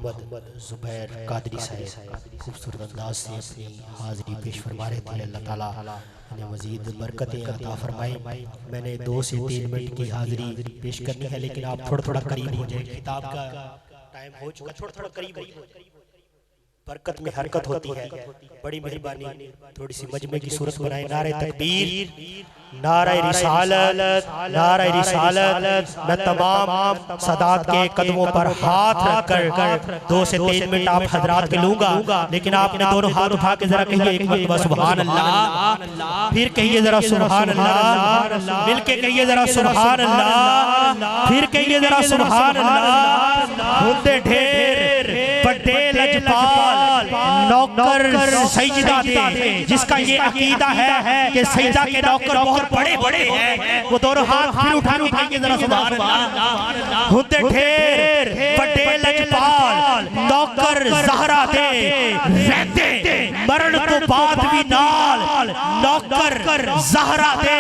محمد زبیر قادری صاحب خوبصورت انداز سے اپنی حاضری پیش فرما رہے تھے. اللہ تعالیٰ انہیں مزید برکتیں عطا فرمائیں. میں نے 2 سے 3 منٹ کی حاضری پیش کرنی ہے، لیکن آپ تھوڑا تھوڑا قریب ہو جائیں. کتاب کا ٹائم ہو چکا، تھوڑا تھوڑا قریب ہو جائیں. برکت میں حرکت ہوتی ہے. بڑی مہربانی تھوڑی سی مجمع کی صورت بنائیں. نعرہ تکبیر، نعرہ رسالت، نعرہ رسالت. میں تمام سادات کے قدموں پر ہاتھ رکھ کر 2 سے 3 منٹ آپ حضرات کے لوں گا، لیکن آپ نے دونوں ہاتھ اٹھا کے ذرا کہیے ایک مرتبہ سبحان اللہ، پھر کہیے ذرا سبحان اللہ، مل کے کہیے ذرا سبحان اللہ، پھر کہیے ذرا سبحان اللہ. ہوتے ڈھیر بڑے لجپال نوکر سجدہ دے، جس کا یہ عقیدہ ہے کہ سجدہ کے نوکر بہت بڑے بڑے ہیں، وہ دونوں ہاتھ پھر اٹھائیے ذرا سبحان اللہ. ہوتے ڈھیر بڑے لجپال نوکر زہرا دے، رہتے مرن تو بعد بھی نال. نوکر زہرا دے،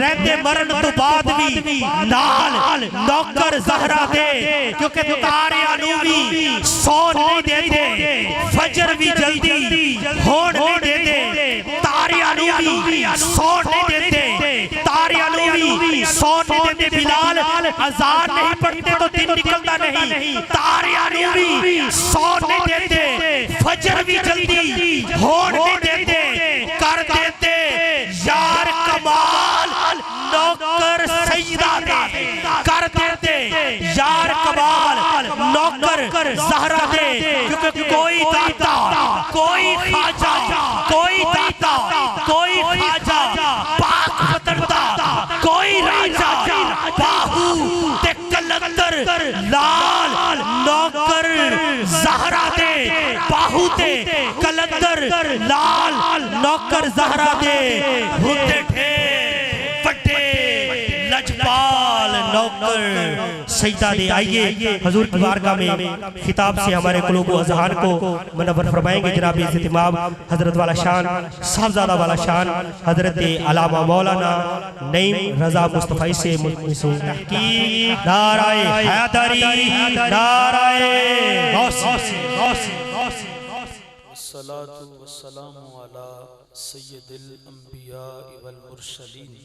رہتے مرن تو بعد بھی نال. نوکر زہرا دے، کیونکہ تارے انوی سون نہیں دیتے، فجر بھی جلدی ہون نہیں دیتے. تارے انوی سون نہیں دیتے، تارے انوی سون نہیں دیتے. بلال اذان نہیں پڑھتے تو دن نکلتا نہیں. تارے انوی سون نہیں دیتے، فجر بھی جلدی ہون نہیں دیتے. کر دیتے یار کمال نوکر سجدہ دے، کر دیتے یار کمال نوکر زہرا دے. کیونکہ کوئی داتا، کوئی خواجہ، کوئی داتا، کوئی خواجہ پاک پترتا، کوئی راجہ باہو تے کلندر لال. نوکر زہرا دے، باہو تے کلندر لال. نوکر زہرا دے، ہوتے ڈھیر بڑے لجپال نوکر سجدہ دے. آئیے حضور کی بارگاہ میں خطاب سے ہمارے قلوب و اذہان کو منور فرمائیں گے. جناب عزت امام حضرت والا شان، صاحبزادہ والا شان حضرت علامہ مولانا نعیم رضا مصطفی سے تحقیق. نعرہ حیدری، نعرہ غوثی. والصلاة والسلام على سید الانبیاء والمرسلین.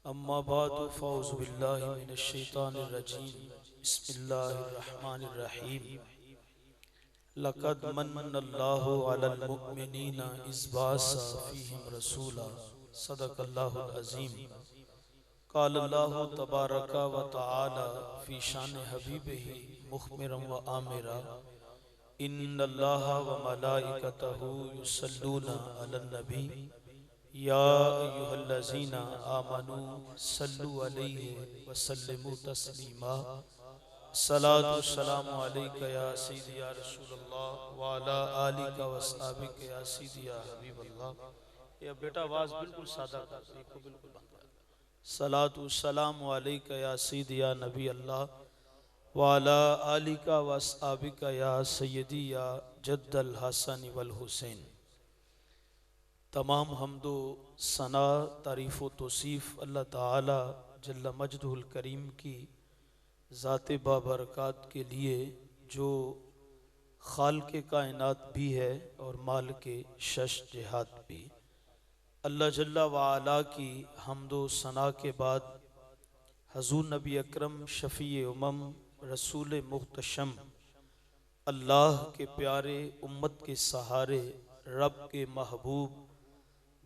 اما بعد فاعوذ باللہ من الشیطان الرجیم. بسم اللہ الرحمن الرحیم. لقد من اللہ علی المؤمنین اذ بعث فیہم رسولا. صدق اللہ العظیم. قال اللہ تبارک و تعالی فی شان حبیبہ مخبرا و آمرا. ان اللہ و ملائکتہ یصلون علی النبی یا ایہا الذین آمنوا صلوا علیہ وسلموا تسلیما. صلاۃ والسلام علیکہ یا سیدی یا رسول اللہ وعلی آلک واصحابک یا سیدی یا حبیب اللہ. یہ بیٹا آواز بالکل سادہ کر دیکھو، بالکل بند کر. صلاۃ والسلام علیکہ یا سیدی یا نبی اللہ وعلی آلک واصحابک یا سیدی یا جد الحسن والحسین. تمام حمد و ثنا، تعریف و توصیف اللہ تعالی جل مجدہ الکریم کی ذات بابرکات کے لیے، جو خالق کائنات بھی ہے اور مالک شش جہات بھی. اللہ جل وعلا کی حمد و ثنا کے بعد حضور نبی اکرم شفیع امم رسول محتشم، اللہ کے پیارے، امت کے سہارے، رب کے محبوب،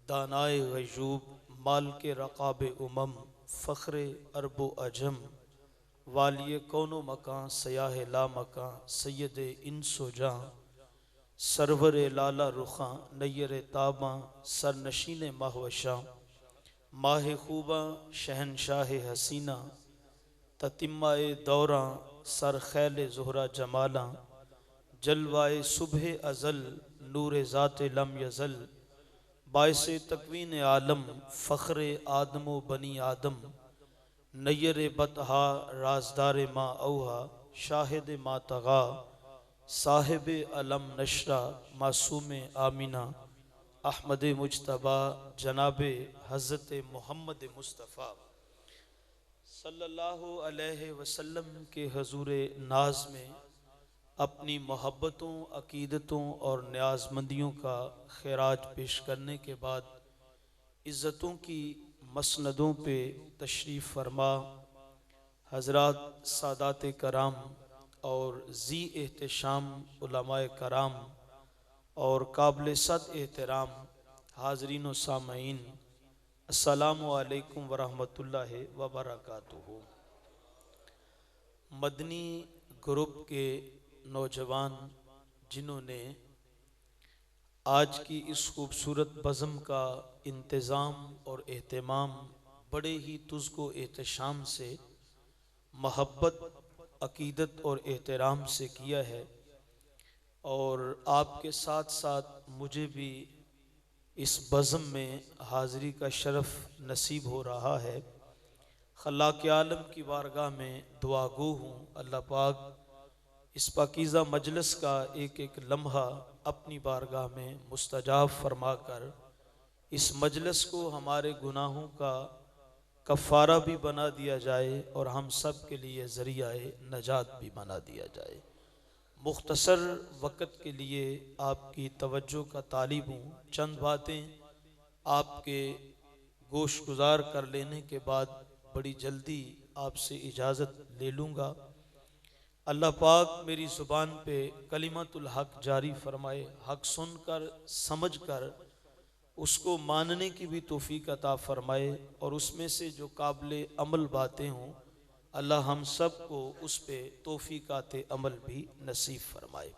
دانائے غیوب، مال کے رقاب امم، فخر عرب و عجم، والی کون و مکان، سیاہ لا مکان، سید انس و جاں، سرور لالا رخاں، نیر تاباں، سرنشین مہوشاں، ماہ خوباں، شہنشاہ حسینہ، تتمہ دوراں، سر خیل زہرہ جمالاں، جلوائے صبح ازل، نور ذات لم یزل، باعث تکوین عالم، فخر آدم و بنی آدم، نیر بطہا، رازدار ما اوہا، شاہد ما تغا، صاحب علم نشرہ، معصوم آمینہ، احمد مجتبیٰ، جناب حضرت محمد مصطفیٰ صلی اللہ علیہ وسلم کے حضور ناز میں اپنی محبتوں، عقیدتوں اور نیازمندیوں کا خراج پیش کرنے کے بعد عزتوں کی مسندوں پہ تشریف فرما حضرات سادات کرام اور ذی احتشام علماء کرام اور قابل صد احترام حاضرین و سامعین، السلام علیکم ورحمۃ اللہ وبرکاتہ۔ مدنی گروپ کے نوجوان جنہوں نے آج کی اس خوبصورت بزم کا انتظام اور اہتمام بڑے ہی تزک و احتشام سے، محبت، عقیدت اور احترام سے کیا ہے، اور آپ کے ساتھ ساتھ مجھے بھی اس بزم میں حاضری کا شرف نصیب ہو رہا ہے، خلاق عالم کی بارگاہ میں دعا گو ہوں اللہ پاک اس پاکیزہ مجلس کا ایک ایک لمحہ اپنی بارگاہ میں مستجاب فرما کر اس مجلس کو ہمارے گناہوں کا کفارہ بھی بنا دیا جائے اور ہم سب کے لیے ذریعہ نجات بھی بنا دیا جائے۔ مختصر وقت کے لیے آپ کی توجہ کا طالب ہوں، چند باتیں آپ کے گوش گزار کر لینے کے بعد بڑی جلدی آپ سے اجازت لے لوں گا۔ اللہ پاک میری زبان پہ کلمت الحق جاری فرمائے، حق سن کر سمجھ کر اس کو ماننے کی بھی توفیق عطا فرمائے، اور اس میں سے جو قابل عمل باتیں ہوں اللہ ہم سب کو اس پہ توفیقات عمل بھی نصیب فرمائے۔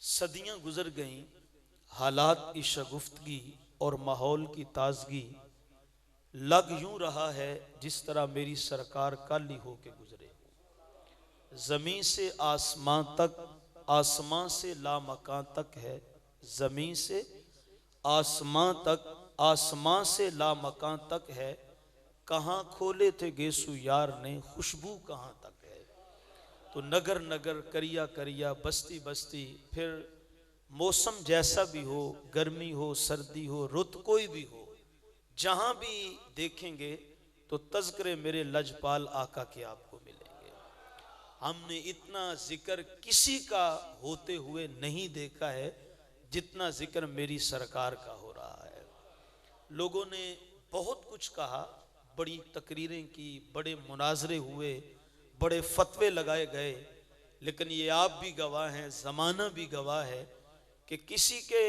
صدیاں گزر گئیں، حالات کی شگفتگی اور ماحول کی تازگی لگ یوں رہا ہے جس طرح میری سرکار کل ہی ہو کے گزرے، زمین سے آسمان تک، آسمان سے لامکان تک ہے، زمین سے آسمان تک، آسمان سے لامکان تک ہے، کہاں کھولے تھے گیسو یار نے، خوشبو کہاں تک ہے۔ تو نگر نگر، کریا کریا، بستی بستی، پھر موسم جیسا بھی ہو، گرمی ہو، سردی ہو، رت کوئی بھی ہو، جہاں بھی دیکھیں گے تو تذکرے میرے لجپال آقا کے آپ کو ملیں گے۔ ہم نے اتنا ذکر کسی کا ہوتے ہوئے نہیں دیکھا ہے جتنا ذکر میری سرکار کا ہو رہا ہے۔ لوگوں نے بہت کچھ کہا، بڑی تقریریں کی، بڑے مناظرے ہوئے، بڑے فتوے لگائے گئے، لیکن یہ آپ بھی گواہ ہیں، زمانہ بھی گواہ ہے کہ کسی کے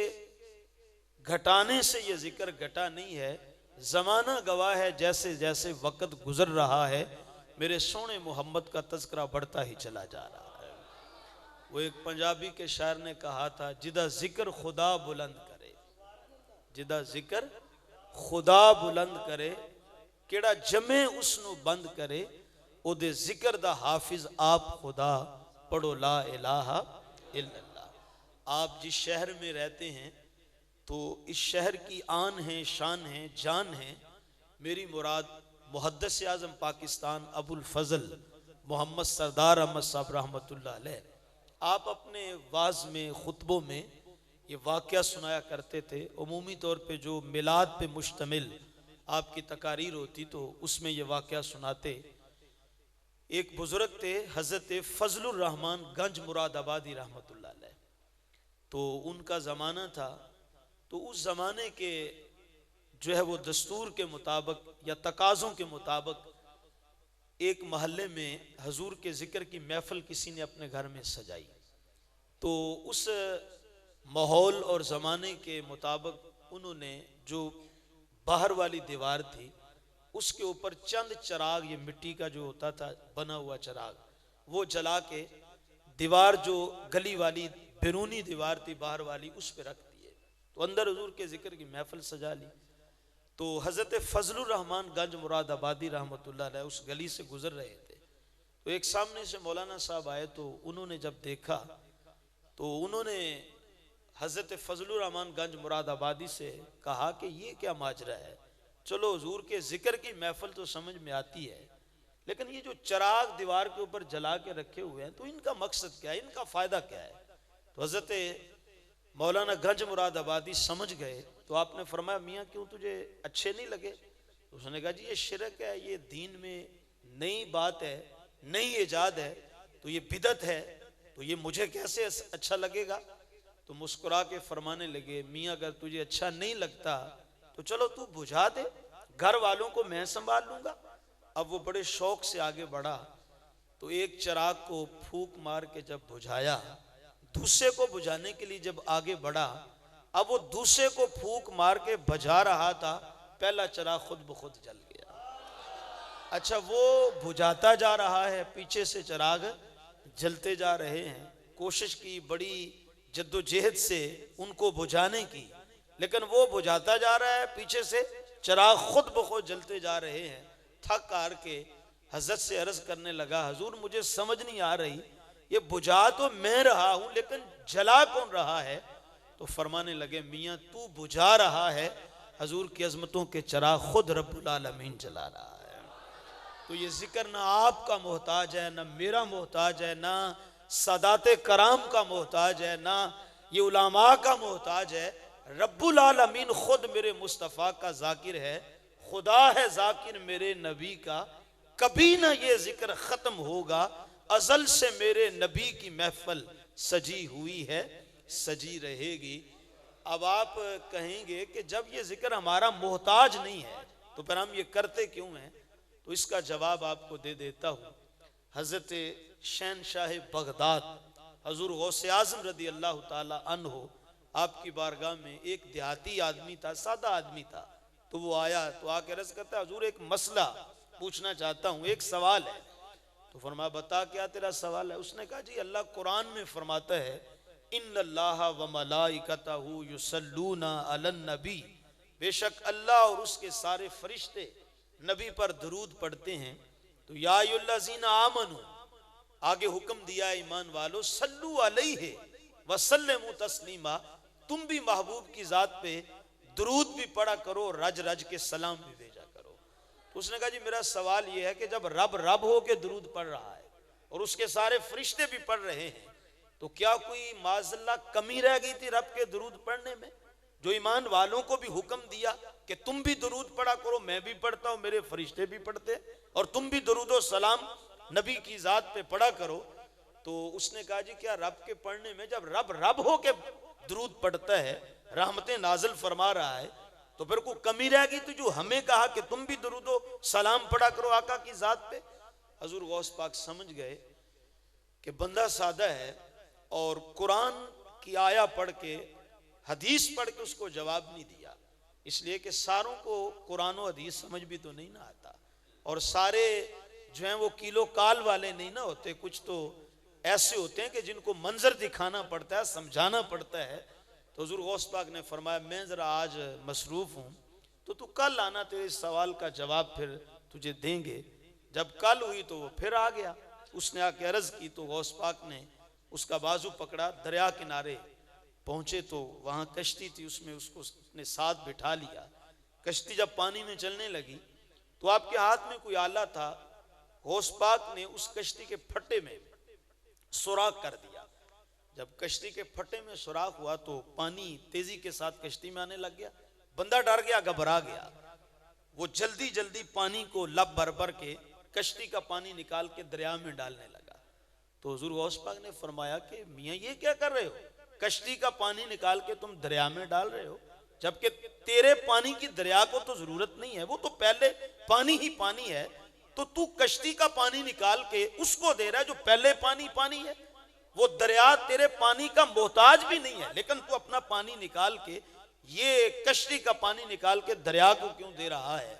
گھٹانے سے یہ ذکر گھٹا نہیں ہے۔ زمانہ گواہ ہے، جیسے جیسے وقت گزر رہا ہے میرے سونے محمد کا تذکرہ بڑھتا ہی چلا جا رہا ہے۔ وہ ایک پنجابی کے شاعر نے کہا تھا، جدہ ذکر خدا بلند کرے، جدہ ذکر خدا بلند کرے، کیڑا جمے اس نو بند کرے، او دے ذکر دا حافظ آپ خدا، پڑھو لا الہ الا اللہ۔ آپ جس شہر میں رہتے ہیں تو اس شہر کی آن ہے، شان ہے، جان ہے۔ میری مراد محدث اعظم پاکستان ابو الفضل محمد سردار احمد صاحب رحمۃ اللہ علیہ، آپ اپنے واعظ میں، خطبوں میں یہ واقعہ سنایا کرتے تھے۔ عمومی طور پہ جو میلاد پہ مشتمل آپ کی تقاریر ہوتی تو اس میں یہ واقعہ سناتے۔ ایک بزرگ تھے حضرت فضل الرحمن گنج مراد آبادی رحمۃ اللہ علیہ، تو ان کا زمانہ تھا، تو اس زمانے کے جو ہے وہ دستور کے مطابق یا تقاضوں کے مطابق ایک محلے میں حضور کے ذکر کی محفل کسی نے اپنے گھر میں سجائی، تو اس ماحول اور زمانے کے مطابق انہوں نے جو باہر والی دیوار تھی اس کے اوپر چند چراغ، یہ مٹی کا جو ہوتا تھا بنا ہوا چراغ، وہ جلا کے دیوار جو گلی والی بیرونی دیوار تھی باہر والی اس پہ رکھ دیے، تو اندر حضور کے ذکر کی محفل سجا لی۔ تو حضرت فضل الرحمن گنج مراد آبادی رحمۃ اللہ علیہ اس گلی سے گزر رہے تھے، تو ایک سامنے سے مولانا صاحب آئے، تو انہوں نے جب دیکھا تو انہوں نے حضرت فضل الرحمن گنج مراد آبادی سے کہا کہ یہ کیا ماجرا ہے، چلو حضور کے ذکر کی محفل تو سمجھ میں آتی ہے، لیکن یہ جو چراغ دیوار کے اوپر جلا کے رکھے ہوئے ہیں تو ان کا مقصد کیا ہے، ان کا فائدہ کیا ہے؟ تو حضرت مولانا گنج مراد آبادی سمجھ گئے، تو آپ نے فرمایا میاں کیوں تجھے اچھے نہیں لگے؟ تو اس نے کہا جی یہ شرک ہے، یہ دین میں نئی بات ہے، نئی ایجاد ہے، تو یہ بدعت ہے۔ تو تو یہ مجھے کیسے اچھا لگے گا؟ تو مسکرا کے فرمانے لگے میاں اگر تجھے اچھا نہیں لگتا تو چلو تو بجھا دے، گھر والوں کو میں سنبھال لوں گا۔ اب وہ بڑے شوق سے آگے بڑھا تو ایک چراغ کو پھونک مار کے جب بجھایا، دوسرے کو بجھانے کے لیے جب آگے بڑھا، اب وہ دوسرے کو پھونک مار کے بجھا رہا تھا، پہلا چراغ خود بخود جل گیا۔ اچھا وہ بجھاتا جا رہا ہے، پیچھے سے چراغ جلتے جا رہے ہیں، کوشش کی بڑی جد و جہد سے ان کو بجھانے کی، لیکن وہ بجھاتا جا رہا ہے، پیچھے سے چراغ خود بخود جلتے جا رہے ہیں۔ تھک ہار کے حضرت سے عرض کرنے لگا حضور مجھے سمجھ نہیں آ رہی، یہ بجھا تو میں رہا ہوں لیکن جلا کون رہا ہے؟ تو فرمانے لگے میاں تو بجھا رہا ہے، حضور کی عظمتوں کے چراغ خود رب العالمین جلا رہا ہے۔ تو یہ ذکر نہ آپ کا محتاج ہے، نہ میرا محتاج ہے، نہ سادات کرام کا محتاج ہے، نہ یہ علماء کا محتاج ہے، رب العالمین خود میرے مصطفیٰ کا ذاکر ہے، خدا ہے ذاکر میرے نبی کا، کبھی نہ یہ ذکر ختم ہوگا، ازل سے میرے نبی کی محفل سجی ہوئی ہے، سجی رہے گی۔ اب آپ کہیں گے کہ جب یہ ذکر ہمارا محتاج نہیں ہے تو پھر ہم یہ کرتے کیوں ہیں؟ تو اس کا جواب آپ کو دے دیتا ہوں۔ حضرت شہنشاہ بغداد حضور غوث اعظم رضی اللہ تعالی عنہ آپ کی بارگاہ میں ایک دیہاتی آدمی تھا، سادہ آدمی تھا، تو وہ آیا تو آ کے عرض کرتا ہے حضور ایک مسئلہ پوچھنا چاہتا ہوں، ایک سوال ہے۔ تو فرمایا بتا کیا تیرا سوال ہے؟ اس نے کہا جی اللہ قرآن میں فرماتا ہے ان اللہ و ملائکتہ یصلون علی النبی، بے شک اللہ اور اس کے سارے فرشتے نبی پر درود پڑھتے ہیں۔ تو یا ایھا الذین آمنوا، آگے حکم دیا ہے ایمان والو، صلو علیہ وسلموا تسلیما، تم بھی محبوب کی ذات پہ درود بھی پڑھا کرو، رج رج کے سلام بھی بھیجا کرو۔ تو اس نے کہا جی میرا سوال یہ ہے کہ جب رب رب ہو کے درود پڑھ رہا ہے اور اس کے سارے فرشتے بھی پڑھ رہے ہیں تو کیا کوئی معاذ اللہ کمی رہ گئی تھی رب کے درود پڑھنے میں؟ جو ایمان والوں کو بھی حکم دیا کہ تم بھی درود پڑھا کرو، میں بھی پڑھتا ہوں، میرے فرشتے بھی پڑھتے، اور تم بھی درود و سلام نبی کی ذات پہ پڑھا کرو۔ تو اس نے کہا جی کیا رب کے پڑھنے میں جب رب رب ہو کے درود پڑھتا ہے، رحمتیں نازل فرما رہا ہے، تو پھر کوئی کمی رہ گئی تو جو ہمیں کہا کہ تم بھی درود و سلام پڑھا کرو آقا کی ذات پہ؟ حضور غوث پاک سمجھ گئے کہ بندہ سادہ ہے اور قرآن کی آیا پڑھ کے حدیث پڑھ کے اس کو جواب نہیں دیا، اس لیے کہ ساروں کو قرآن و حدیث سمجھ بھی تو نہیں نہ آتا، اور سارے جو ہیں وہ کیلو کال والے نہیں نہ ہوتے، کچھ تو ایسے ہوتے ہیں کہ جن کو منظر دکھانا پڑتا ہے، سمجھانا پڑتا ہے۔ تو حضور غوث پاک نے فرمایا میں ذرا آج مصروف ہوں، تو کل آنا، تیرے سوال کا جواب پھر تجھے دیں گے۔ جب کل ہوئی تو وہ پھر آ گیا، اس نے آ کے عرض کی تو غوث پاک نے اس کا بازو پکڑا، دریا کنارے پہنچے تو وہاں کشتی تھی، اس میں اس کو اپنے ساتھ بٹھا لیا۔ کشتی جب پانی میں چلنے لگی تو آپ کے ہاتھ میں کوئی آلہ تھا، غوث پاک نے اس کشتی کے پھٹے میں سوراخ کر دیا۔ جب کشتی کے پھٹے میں سوراخ ہوا تو پانی تیزی کے ساتھ کشتی میں آنے لگ گیا، بندہ ڈر گیا، گھبرا گیا، وہ جلدی جلدی پانی کو لب بھر بھر کے کشتی کا پانی نکال کے دریا میں ڈالنے لگا۔ تو حضور غوث پاک نے فرمایا کہ میاں یہ کیا کر رہے ہو؟ کشتی کا پانی نکال کے تم دریا میں ڈال رہے ہو، جبکہ تیرے پانی کی دریا کو تو ضرورت نہیں ہے، وہ تو پہلے پانی ہی پانی ہے، تو کشتی کا پانی نکال کے اس کو دے رہا ہے جو پہلے پانی پانی ہے۔ وہ دریا تیرے پانی کا محتاج بھی نہیں ہے، لیکن تو اپنا پانی نکال کے یہ کشتی کا پانی نکال کے دریا کو کیوں دے رہا ہے؟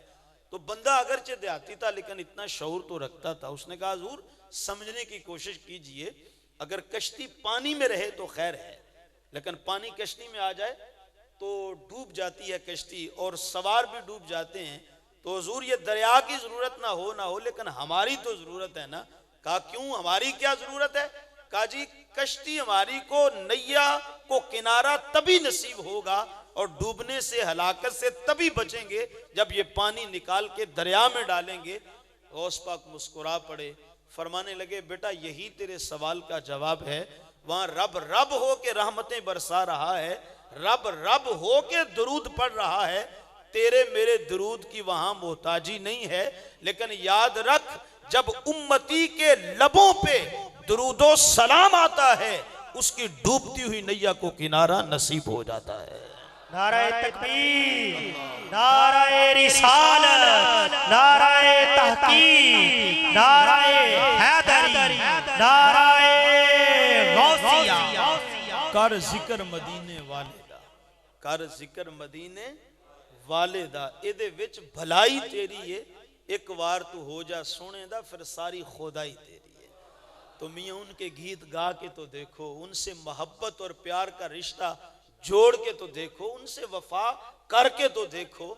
تو بندہ اگرچہ دیہاتی تھا لیکن اتنا شعور تو رکھتا تھا، اس نے کہا حضور سمجھنے کی کوشش کیجئے، اگر کشتی پانی میں رہے تو خیر ہے، لیکن پانی کشتی میں آ جائے تو ڈوب جاتی ہے کشتی اور سوار بھی ڈوب جاتے ہیں۔ تو حضور یہ دریا کی ضرورت نہ ہو لیکن ہماری تو ضرورت ہے نا۔ کہا کیوں، ہماری کیا ضرورت ہے؟ کہا جی کشتی ہماری کو نیا کو کنارہ تبھی نصیب ہوگا اور ڈوبنے سے ہلاکت سے تبھی بچیں گے جب یہ پانی نکال کے دریا میں ڈالیں گے۔ غوث پاک مسکرا پڑے، فرمانے لگے بیٹا یہی تیرے سوال کا جواب ہے، وہاں رب رب ہو کے رحمتیں برسا رہا ہے، رب رب ہو کے درود پڑھ رہا ہے، تیرے میرے درود کی وہاں محتاجی نہیں ہے، لیکن یاد رکھ جب امتی کے لبوں پہ درود و سلام آتا ہے اس کی ڈوبتی ہوئی نیا کو کنارہ نصیب ہو جاتا ہے۔ نعرہ تکبیر، نعرہ رسالت، نعرہ تحقیق، نعرہ حیدری، نعرہ غوثیہ۔ کر ذکر مدینے والدہ، کر ذکر مدینے والدہ، ایدے وچ بھلائی تیری ہے، ایک وار تو ہو جا سونے دا پھر ساری خدائی تیری ہے۔ تو میاں ان کے گیت گا کے تو دیکھو، ان سے محبت اور پیار کا رشتہ جوڑ کے تو دیکھو، ان سے وفا کر کے تو دیکھو۔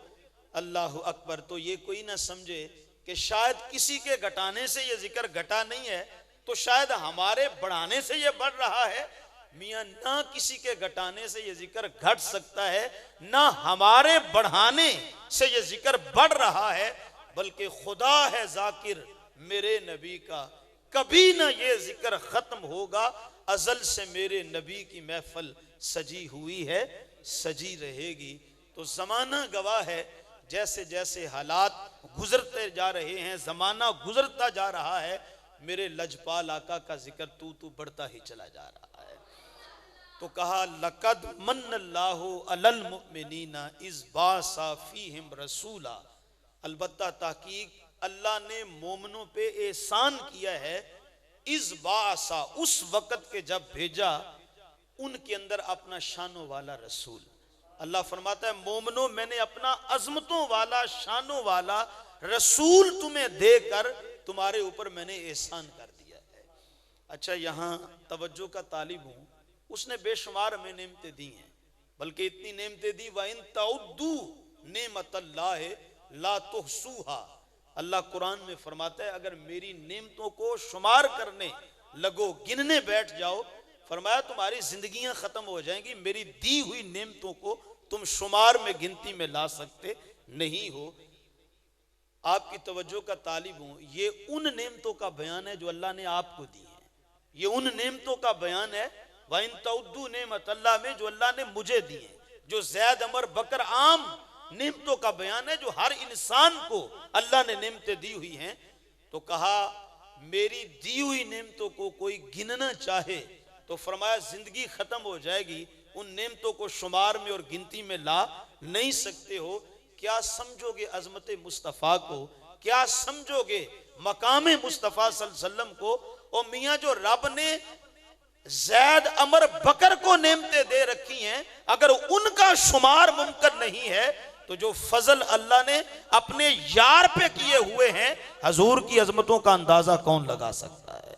اللہ اکبر۔ تو یہ کوئی نہ سمجھے کہ شاید کسی کے گھٹانے سے یہ ذکر گھٹا نہیں ہے، تو شاید ہمارے بڑھانے سے یہ بڑھ رہا ہے۔ میاں نہ کسی کے گھٹانے سے یہ ذکر گھٹ سکتا ہے، نہ ہمارے بڑھانے سے یہ ذکر بڑھ رہا ہے، بلکہ خدا ہے ذاکر میرے نبی کا، کبھی نہ یہ ذکر ختم ہوگا، ازل سے میرے نبی کی محفل سجی ہوئی ہے، سجی رہے گی۔ تو زمانہ گواہ ہے، جیسے جیسے حالات گزرتے جا رہے ہیں، زمانہ گزرتا جا رہا ہے، میرے لجپال آقا کا ذکر تو بڑھتا ہی چلا جا رہا ہے۔ تو کہا لَقَدْ مَنَّ اللَّهُ عَلَى الْمُؤْمِنِينَ إِذْ بَعَثَ فِيهِمْ رَسُولًا۔ البتہ تحقیق اللہ نے مومنوں پہ احسان کیا ہے، اِذْ بَعَثَ، اس وقت کے جب بھیجا ان کے اندر اپنا شانوں والا رسول۔ اللہ فرماتا ہے مومنوں میں نے اپنا عظمتوں والا شانوں والا رسول تمہیں دے کر تمہارے اوپر میں نے احسان کر دیا ہے۔ اچھا یہاں توجہ کا طالب ہوں، اس نے بے شمار ہمیں نعمتیں دی ہیں، بلکہ اتنی نعمتیں دی وَإِن تَعُدُّوا نِعْمَتَ اللَّهِ لَا تُحْصُوهَا۔ اللہ قرآن میں فرماتا ہے اگر میری نعمتوں کو شمار کرنے لگو، گننے بیٹھ جاؤ، فرمایا تمہاری زندگیاں ختم ہو جائیں گی، میری دی ہوئی نعمتوں کو تم شمار میں گنتی میں لا سکتے نہیں ہو۔ آپ کی توجہ کا طالب ہوں، یہ ان نعمتوں کا بیان ہے جو اللہ نے آپ کو دی ہیں، یہ ان نعمتوں کا بیان ہے وَإِن تَعُدُّوا نِعْمَتَ اللَّهِ میں جو اللہ نے مجھے دی ہیں، جو زید عمر بکر عام نعمتوں کا بیان ہے جو ہر انسان کو اللہ نے نعمتیں دی ہوئی ہیں۔ تو کہا میری دی ہوئی نعمتوں کو کوئی گننا چاہے تو فرمایا زندگی ختم ہو جائے گی، ان نعمتوں کو شمار میں اور گنتی میں لا نہیں سکتے ہو۔ کیا سمجھو گے عظمت مصطفیٰ کو، کیا سمجھو گے مقام مصطفیٰ صلی اللہ علیہ وسلم کو؟ اور میاں جو رب نے زید عمر بکر کو نعمتیں دے رکھی ہیں، اگر ان کا شمار ممکن نہیں ہے تو جو فضل اللہ نے اپنے یار پہ کیے ہوئے ہیں، حضور کی عظمتوں کا اندازہ کون لگا سکتا ہے؟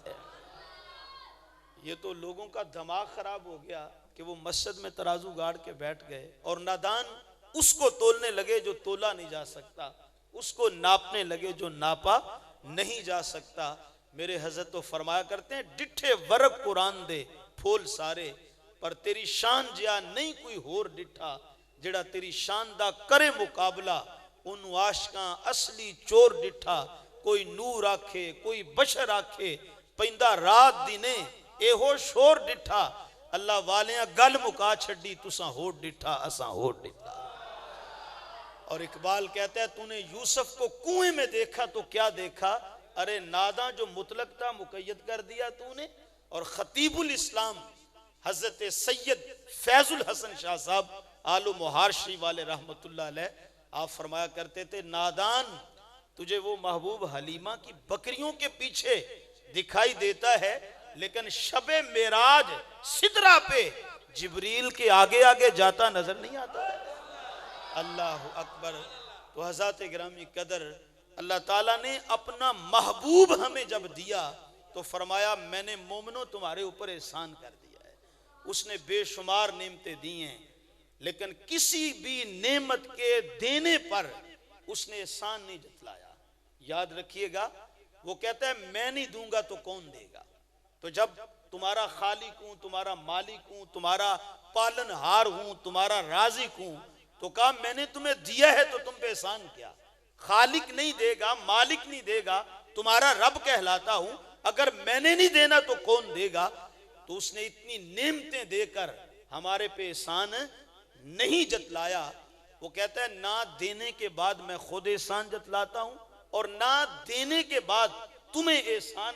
یہ تو لوگوں کا دماغ خراب ہو گیا کہ وہ مسجد میں ترازو گاڑ کے بیٹھ گئے اور نادان اس کو تولنے لگے جو تولا نہیں جا سکتا، اس کو ناپنے لگے جو ناپا نہیں جا سکتا۔ میرے حضرت تو فرمایا کرتے ہیں ڈٹھے ورق قرآن دے پھول سارے، پر تیری شان جیا نہیں کوئی ہور ڈٹھا، جڑا تیری شان دا کرے مقابلہ، انو عاشقاں اصلی چور ڈٹھا، کوئی نور آکھے کوئی بشر آکھے، پیندہ رات دینے اے ہو شور ڈٹھا، اللہ والیاں گل مکا چھڑی تساں ہوٹ ڈٹھا اساں ہوٹ ڈٹھا۔ اور اقبال کہتا ہے تو نے یوسف کو کنویں میں دیکھا تو کیا دیکھا، ارے ناداں جو مطلق تھا مقید کر دیا تو نے۔ اور خطیب الاسلام حضرت سید فیض الحسن شاہ صاحب آل و محارشی والے رحمت اللہ علیہ آپ فرمایا کرتے تھے نادان تجھے وہ محبوب حلیمہ کی بکریوں کے پیچھے دکھائی دیتا ہے، لیکن شب معراج سدرہ پہ جبریل کے آگے آگے جاتا نظر نہیں آتا ہے۔ اللہ اکبر۔ تو حضرات گرامی قدر اللہ تعالیٰ نے اپنا محبوب ہمیں جب دیا تو فرمایا میں نے مومنوں تمہارے اوپر احسان کر دیا ہے۔ اس نے بے شمار نعمتیں دی ہیں، لیکن کسی بھی نعمت کے دینے پر اس نے احسان نہیں جتلایا۔ یاد رکھیے گا وہ کہتا ہے میں نہیں دوں گا تو کون دے گا؟ تو جب تمہارا خالق ہوں، تمہارا مالک ہوں، تمہارا پالن ہار ہوں، تمہارا رازق ہوں، تو کہا میں نے تمہیں دیا ہے تو تم پہ احسان کیا؟ خالق نہیں دے گا، مالک نہیں دے گا، تمہارا رب کہلاتا ہوں، اگر میں نے نہیں دینا تو کون دے گا؟ تو اس نے اتنی نعمتیں دے کر ہمارے پہ احسان نہیں جتلایا۔ وہ کہتا ہے نہ دینے کے بعد میں خود احسان جتلاتا ہوں اور نہ دینے کے بعد تمہیں احسان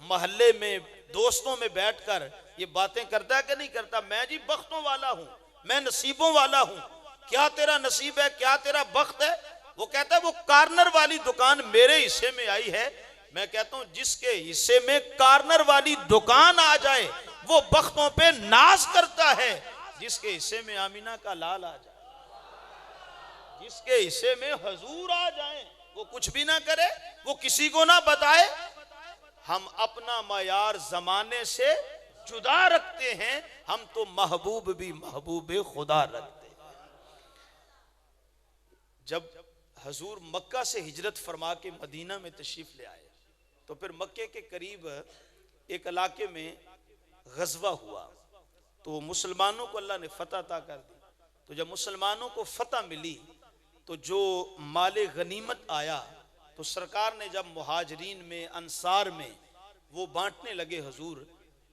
محلے میں دوستوں میں بیٹھ کر یہ باتیں کرتا ہے کہ نہیں کرتا؟ میں جی بختوں والا ہوں، میں نصیبوں والا ہوں. کیا تیرا نصیب ہے، کیا تیرا بخت ہے؟ وہ کہتا ہے وہ کارنر والی دکان میرے حصے میں آئی ہے. میں کہتا ہوں جس کے حصے میں کارنر والی دکان آ جائے وہ بختوں پہ ناز کرتا ہے. جس کے حصے میں آمینہ کا لال آ جائے، جس کے حصے میں حضور آ جائیں، وہ کچھ بھی نہ کرے، وہ کسی کو نہ بتائے. ہم اپنا معیار زمانے سے جدا رکھتے ہیں، ہم تو محبوب بھی محبوب خدا رکھتے ہیں. جب حضور مکہ سے ہجرت فرما کے مدینہ میں تشریف لے آئے تو پھر مکے کے قریب ایک علاقے میں غزوہ ہوا تو مسلمانوں کو اللہ نے فتح عطا کر دی. تو جب مسلمانوں کو فتح ملی تو جو مال غنیمت آیا تو سرکار نے جب مہاجرین میں انصار میں وہ بانٹنے لگے حضور،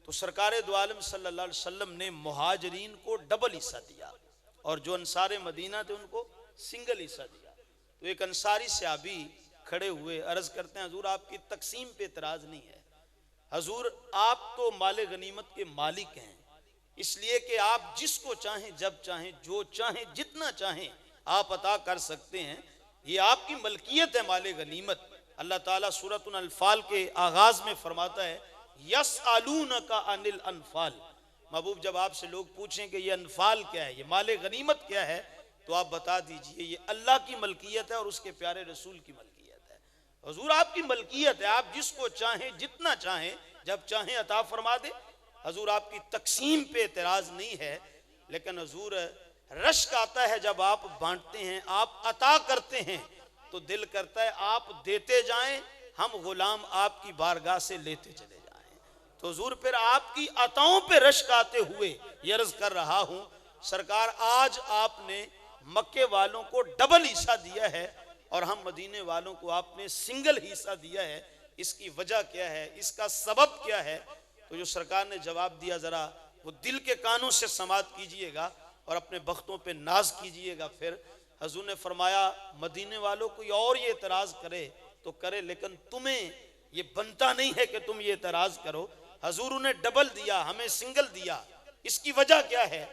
تو سرکار دو عالم صلی اللہ علیہ وسلم نے مہاجرین کو ڈبل حصہ دیا اور جو انصار مدینہ تھے ان کو سنگل حصہ دیا. تو ایک انصاری صحابی کھڑے ہوئے عرض کرتے ہیں حضور آپ کی تقسیم پہ اعتراض نہیں ہے، حضور آپ تو مال غنیمت کے مالک ہیں، اس لیے کہ آپ جس کو چاہیں جب چاہیں جو چاہیں جتنا چاہیں آپ عطا کر سکتے ہیں، یہ آپ کی ملکیت ہے مال غنیمت. اللہ تعالیٰ سورۃ الانفال کے آغاز میں فرماتا ہے یسألونک عن الانفال. محبوب جب آپ سے لوگ پوچھیں کہ یہ انفال کیا ہے، یہ مال غنیمت کیا ہے، تو آپ بتا دیجئے یہ اللہ کی ملکیت ہے اور اس کے پیارے رسول کی ملکیت ہے. حضور آپ کی ملکیت ہے، آپ جس کو چاہیں جتنا چاہیں جب چاہیں عطا فرما دے. حضور آپ کی تقسیم پہ اعتراض نہیں ہے، لیکن حضور رشک آتا ہے جب آپ بانٹتے ہیں، آپ عطا کرتے ہیں تو دل کرتا ہے آپ دیتے جائیں، ہم غلام آپ کی بارگاہ سے لیتے چلے جائیں. تو حضور پھر آپ کی عطاؤں پہ رشک آتے ہوئے یہ عرض کر رہا ہوں سرکار آج آپ نے مکے والوں کو ڈبل حصہ دیا ہے اور ہم مدینے والوں کو آپ نے سنگل حصہ دیا ہے. اس کی وجہ کیا ہے، اس کا سبب کیا ہے؟ تو جو سرکار نے جواب دیا ذرا وہ دل کے کانوں سے سماعت کیجئے گا اور اپنے بختوں پہ ناز کیجئے گا. پھر حضور نے فرمایا مدینے والوں کوئی اور یہ اعتراض کرے تو کرے، لیکن تمہیں یہ بنتا نہیں ہے کہ تم یہ اعتراض کرو. حضور انہیں ڈبل دیا، ہمیں سنگل دیا، اس کی وجہ کیا ہے؟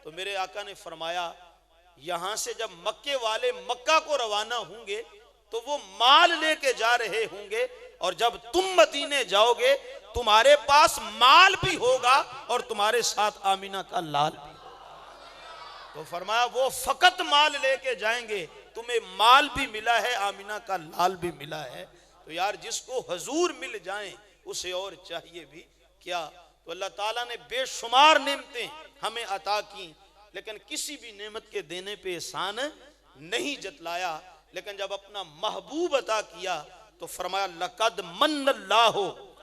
تو میرے آقا نے فرمایا یہاں سے جب مکے والے مکہ کو روانہ ہوں گے تو وہ مال لے کے جا رہے ہوں گے، اور جب تم مدینے جاؤ گے تمہارے پاس مال بھی ہوگا اور تمہارے ساتھ آمینہ کا لال بھی ہوگا. تو فرمایا وہ فقط مال لے کے جائیں گے، تمہیں مال بھی ملا ہے، آمینہ کا لال بھی ملا ہے. تو یار جس کو حضور مل جائیں اسے اور چاہیے بھی کیا. تو اللہ تعالیٰ نے بے شمار نعمتیں ہمیں عطا کی، لیکن کسی بھی نعمت کے دینے پہ احسان نہیں جتلایا. لیکن جب اپنا محبوب عطا کیا تو فرمایا لقد من اللہ،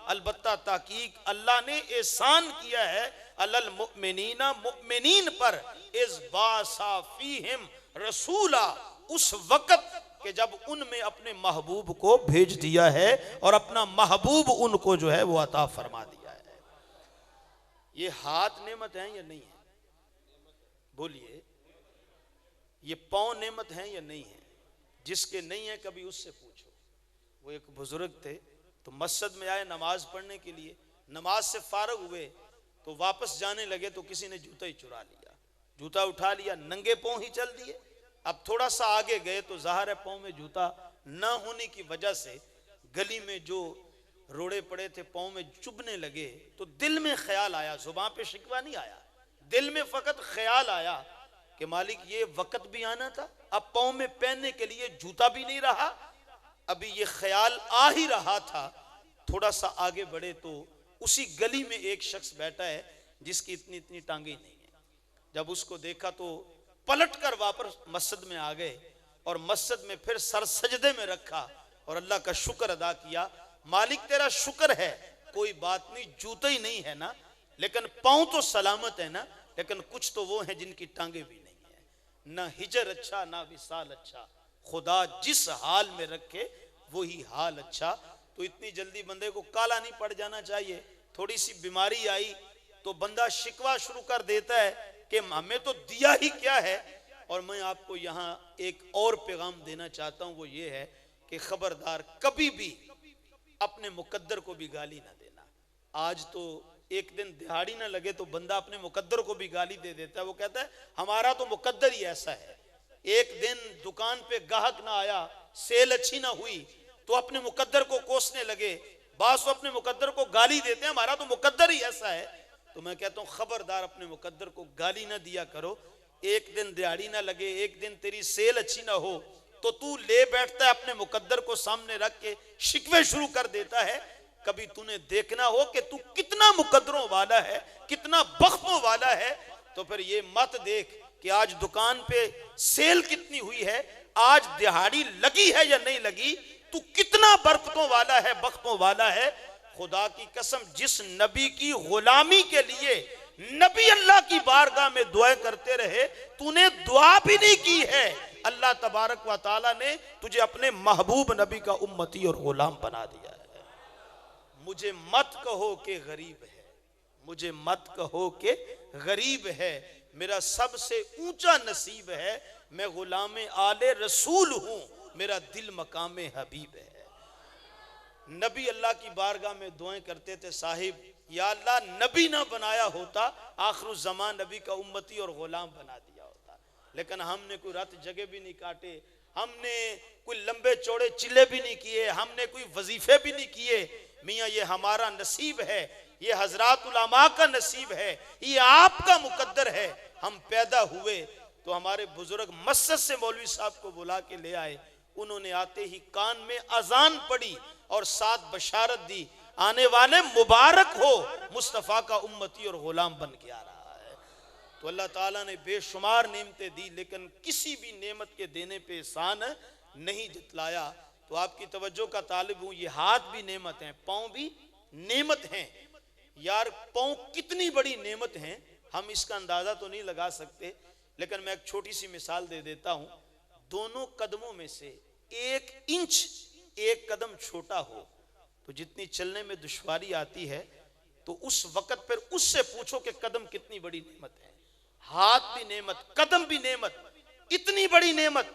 البتہ تحقیق اللہ نے احسان کیا ہے علی المؤمنین، مؤمنین پر، اذ باسا فیہم رسولا، اس وقت کہ جب ان میں اپنے محبوب کو بھیج دیا ہے اور اپنا محبوب ان کو جو ہے وہ عطا فرما دیا ہے. یہ ہاتھ نعمت ہیں یا نہیں ہے؟ بولیے یہ پاؤں نعمت ہیں یا نہیں ہے؟ جس کے نہیں ہے کبھی اس سے پوچھو. وہ ایک بزرگ تھے تو مسجد میں آئے نماز پڑھنے کے لیے، نماز سے فارغ ہوئے تو واپس جانے لگے تو کسی نے جوتا ہی چرا لیا، جوتا اٹھا لیا، ننگے پاؤں ہی چل دیے. اب تھوڑا سا آگے گئے تو ظاہر ہے پاؤں میں جوتا نہ ہونے کی وجہ سے گلی میں جو روڑے پڑے تھے پاؤں میں چبھنے لگے. تو دل میں خیال آیا، زبان پہ شکوہ نہیں آیا، دل میں فقط خیال آیا کہ مالک یہ وقت بھی آنا تھا، اب پاؤں میں پہننے کے لیے جوتا بھی نہیں رہا. ابھی یہ خیال آ ہی رہا تھا، تھوڑا سا آگے بڑھے تو اسی گلی میں ایک شخص بیٹھا ہے جس کی اتنی ٹانگیں نہیں ہیں. جب اس کو دیکھا تو پلٹ کر واپس مسجد میں آ گئے اور مسجد میں پھر سر سجدے میں رکھا اور اللہ کا شکر ادا کیا. مالک تیرا شکر ہے، کوئی بات نہیں، جوتا ہی نہیں ہے نا لیکن پاؤں تو سلامت ہے نا، لیکن کچھ تو وہ ہیں جن کی ٹانگیں بھی نہیں ہیں. نہ ہجر اچھا نہ وصال اچھا، خدا جس حال میں رکھے وہی حال اچھا. تو اتنی جلدی بندے کو کالا نہیں پڑ جانا چاہیے. تھوڑی سی بیماری آئی تو بندہ شکوہ شروع کر دیتا ہے کہ ہمیں تو دیا ہی کیا ہے. اور میں آپ کو یہاں ایک اور پیغام دینا چاہتا ہوں، وہ یہ ہے کہ خبردار کبھی بھی اپنے مقدر کو بھی گالی نہ دینا. آج تو ایک دن دہاڑی نہ لگے تو بندہ اپنے مقدر کو بھی گالی دے دیتا ہے. وہ کہتا ہے ہمارا تو مقدر ہی ایسا ہے. ایک دن دکان پہ گاہک نہ آیا, سیل اچھی نہ ہوئی تو اپنے مقدر کو کوسنے لگے. بعض تو اپنے مقدر کو گالی دیتے ہیں ہمارا تو مقدر ہی ایسا ہے. تو میں کہتا ہوں خبردار اپنے مقدر کو گالی نہ دیا کرو. ایک دن دیہڑی نہ لگے, ایک دن تیری سیل اچھی نہ ہو تو تو لے بیٹھتا ہے اپنے مقدر کو سامنے رکھ کے شکوے شروع کر دیتا ہے. کبھی تو نے دیکھنا ہو کہ تو کتنا مقدروں والا ہے, کتنا بختوں والا ہے, تو پھر یہ مت دیکھ کہ آج دکان پہ سیل کتنی ہوئی ہے, آج دہاڑی لگی ہے یا نہیں لگی, تو کتنا برکتوں والا ہے, بختوں والا ہے. خدا کی قسم جس نبی کی غلامی کے لیے نبی اللہ کی بارگاہ میں دعائیں کرتے رہے, تو نے دعا بھی نہیں کی ہے, اللہ تبارک و تعالی نے تجھے اپنے محبوب نبی کا امتی اور غلام بنا دیا ہے. مجھے مت کہو کہ غریب ہے, مجھے مت کہو کہ غریب ہے, میرا سب سے اونچا نصیب ہے, میں غلام آل رسول ہوں, میرا دل مقام حبیب ہے. نبی اللہ کی بارگاہ میں دعائیں کرتے تھے, صاحب یا اللہ نبی نہ بنایا ہوتا, آخر الزمان نبی کا امتی اور غلام بنا دیا ہوتا. لیکن ہم نے کوئی رات جگہ بھی نہیں کاٹے, ہم نے کوئی لمبے چوڑے چلے بھی نہیں کیے, ہم نے کوئی وظیفے بھی نہیں کیے. میاں یہ ہمارا نصیب ہے, یہ حضرات علماء کا نصیب ہے, یہ آپ کا مقدر ہے. ہم پیدا ہوئے تو ہمارے بزرگ مسجد سے مولوی صاحب کو بلا کے لے آئے, انہوں نے آتے ہی کان میں اذان پڑھی اور ساتھ بشارت دی, آنے والے مبارک ہو, مصطفیٰ کا امتی اور غلام بن کے آ رہا ہے. تو اللہ تعالیٰ نے بے شمار نعمتیں دی, لیکن کسی بھی نعمت کے دینے پہ احسان نہیں جتلایا. تو آپ کی توجہ کا طالب ہوں, یہ ہاتھ بھی نعمت ہیں, پاؤں بھی نعمت ہیں. یار پاؤں کتنی بڑی نعمت ہیں ہم اس کا اندازہ تو نہیں لگا سکتے, لیکن میں ایک چھوٹی سی مثال دے دیتا ہوں. دونوں قدموں میں سے 1 انچ ایک قدم چھوٹا ہو تو جتنی چلنے میں دشواری آتی ہے, تو اس وقت پر اس سے پوچھو کہ قدم کتنی بڑی نعمت ہے. ہاتھ بھی نعمت, قدم بھی نعمت, اتنی بڑی نعمت.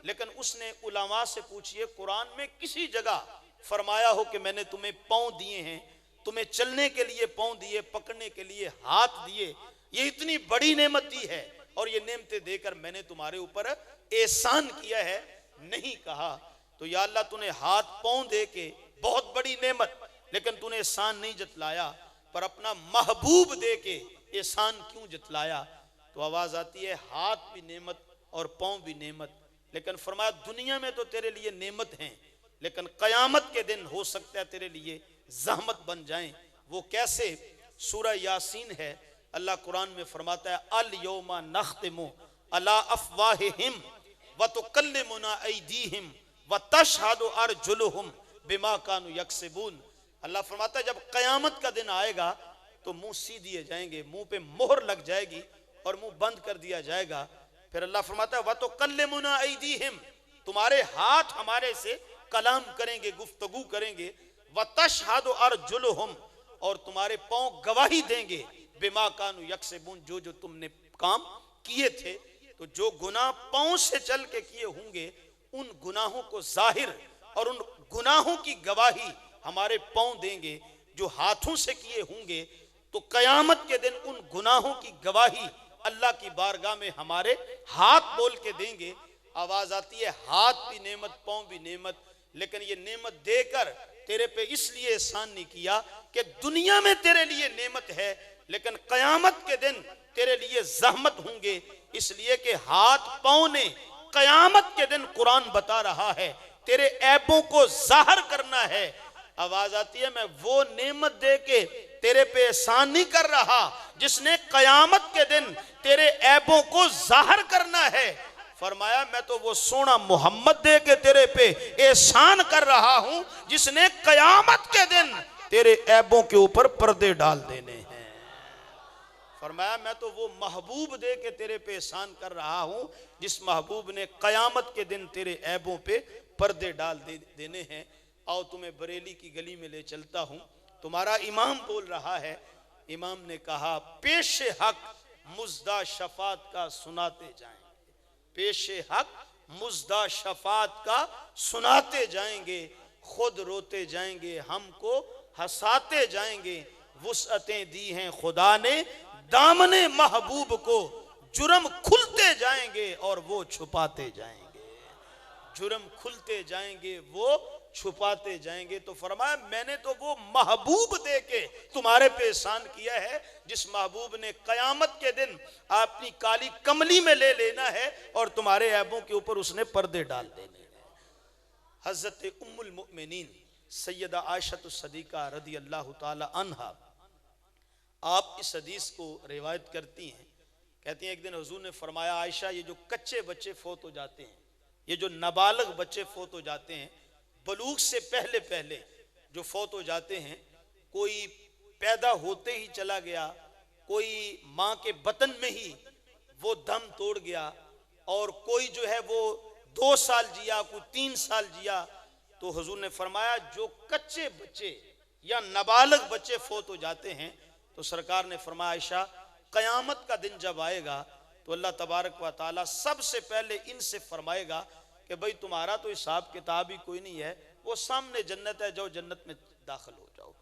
لیکن اس نے علماء سے پوچھئے قرآن میں کسی جگہ فرمایا ہو کہ میں نے تمہیں پاؤں دیے ہیں, تمہیں چلنے کے لیے پاؤں دیے, پکڑنے کے لیے ہاتھ دیے, یہ اتنی بڑی نعمت دی ہے اور یہ نعمتیں دے کر میں نے تمہارے اوپر احسان کیا ہے, نہیں کہا. تو یا اللہ تو نے ہاتھ پاؤں دے کے بہت بڑی نعمت, لیکن تو نے احسان نہیں جتلایا, پر اپنا محبوب دے کے احسان کیوں جتلایا. تو آواز آتی ہے ہاتھ بھی نعمت اور پاؤں بھی نعمت, لیکن فرمایا دنیا میں تو تیرے لیے نعمت ہیں, لیکن قیامت کے دن ہو سکتا ہے تیرے لیے زحمت بن جائیں. وہ کیسے؟ سورہ یاسین ہے, اللہ قرآن میں فرماتا ہے الیوم نختم علی افواہہم وتکلمنا ایدیہم وتشہد ارجلہم بما کانوا یکسبون. اللہ فرماتا ہے جب قیامت کا دن آئے گا تو منہ سی دیے جائیں گے, منہ پہ مہر لگ جائے گی اور منہ بند کر دیا جائے گا. پھر اللہ فرماتا ہے وَتُكَلِّمُنَا أَيْدِيهِمْ, تمہارے ہاتھ ہمارے سے کلام کریں گے, گفتگو کریں گے. وَتَشْهَدُ أَرْجُلُهُمْ, اور تمہارے پاؤں گواہی دیں گے, بِمَا كَانُوا يَكْسِبُونَ, جو تم نے کام کیے تھے. تو جو گناہ پاؤں سے چل کے کیے ہوں گے ان گناہوں کو ظاہر اور ان گناہوں کی گواہی ہمارے پاؤں دیں گے. جو ہاتھوں سے کیے ہوں گے تو قیامت کے دن ان گناہوں کی گواہی اللہ کی بارگاہ میں ہمارے ہاتھ بول کے دیں گے. آواز آتی ہے ہاتھ بھی نعمت, پاؤں بھی نعمت, لیکن یہ نعمت دے کر تیرے پہ اس لیے احسان نہیں کیا کہ دنیا میں تیرے لیے نعمت ہے, لیکن قیامت کے دن تیرے لیے زحمت ہوں گے. اس لیے کہ ہاتھ پاؤں نے قیامت کے دن قرآن بتا رہا ہے تیرے عیبوں کو ظاہر کرنا ہے. آواز آتی ہے میں وہ نعمت دے کے تیرے پہ احسان نہیں کر رہا جس نے قیامت کے دن تیرے عیبوں کو ظاہر کرنا ہے. فرمایا میں تو وہ سونا محمد دے کے تیرے پہ احسان کر رہا ہوں جس نے قیامت کے دن تیرے عیبوں کے اوپر پردے ڈال دینے ہیں. فرمایا میں تو وہ محبوب دے کے تیرے پہ احسان کر رہا ہوں جس محبوب نے قیامت کے دن تیرے عیبوں پہ پردے ڈال دینے ہیں. آؤ تمہیں بریلی کی گلی میں لے چلتا ہوں. تمہارا امام بول رہا ہے, امام نے کہا پیش حق مزدہ شفاعت کا سناتے جائیں گے, پیش حق مزدہ شفاعت کا سناتے جائیں گے, خود روتے جائیں گے, ہم کو ہنساتے جائیں گے, وسعتیں دی ہیں خدا نے دامن محبوب کو، جرم کھلتے جائیں گے اور وہ چھپاتے جائیں گے، جرم کھلتے جائیں گے وہ چھپاتے جائیں گے۔ تو فرمایا میں نے تو وہ محبوب دے کے تمہارے پہ احسان کیا ہے جس محبوب نے قیامت کے دن اپنی کالی کملی میں لے لینا ہے اور تمہارے عیبوں کے اوپر اس نے پردے ڈال دینے ہیں۔ حضرت ام المؤمنین سیدہ عائشہ الصدیقہ رضی اللہ تعالی عنہا آپ اس حدیث کو روایت کرتی ہیں، کہتی ہیں ایک دن حضور نے فرمایا عائشہ یہ جو کچے بچے فوت ہو جاتے ہیں، یہ جو نابالغ بچے فوت ہو جاتے ہیں، بلوغ سے پہلے پہلے جو فوت ہو جاتے ہیں، کوئی پیدا ہوتے ہی چلا گیا، کوئی ماں کے بطن میں ہی وہ دم توڑ گیا، اور کوئی جو ہے وہ 2 سال جیا، کوئی 3 سال جیا، تو حضور نے فرمایا جو کچے بچے یا نابالغ بچے فوت ہو جاتے ہیں تو سرکار نے فرمایا عائشہ قیامت کا دن جب آئے گا تو اللہ تبارک و تعالی سب سے پہلے ان سے فرمائے گا کہ بھئی تمہارا تو حساب کتاب ہی کوئی نہیں ہے، وہ سامنے جنت ہے، جاؤ جنت میں داخل ہو جاؤ،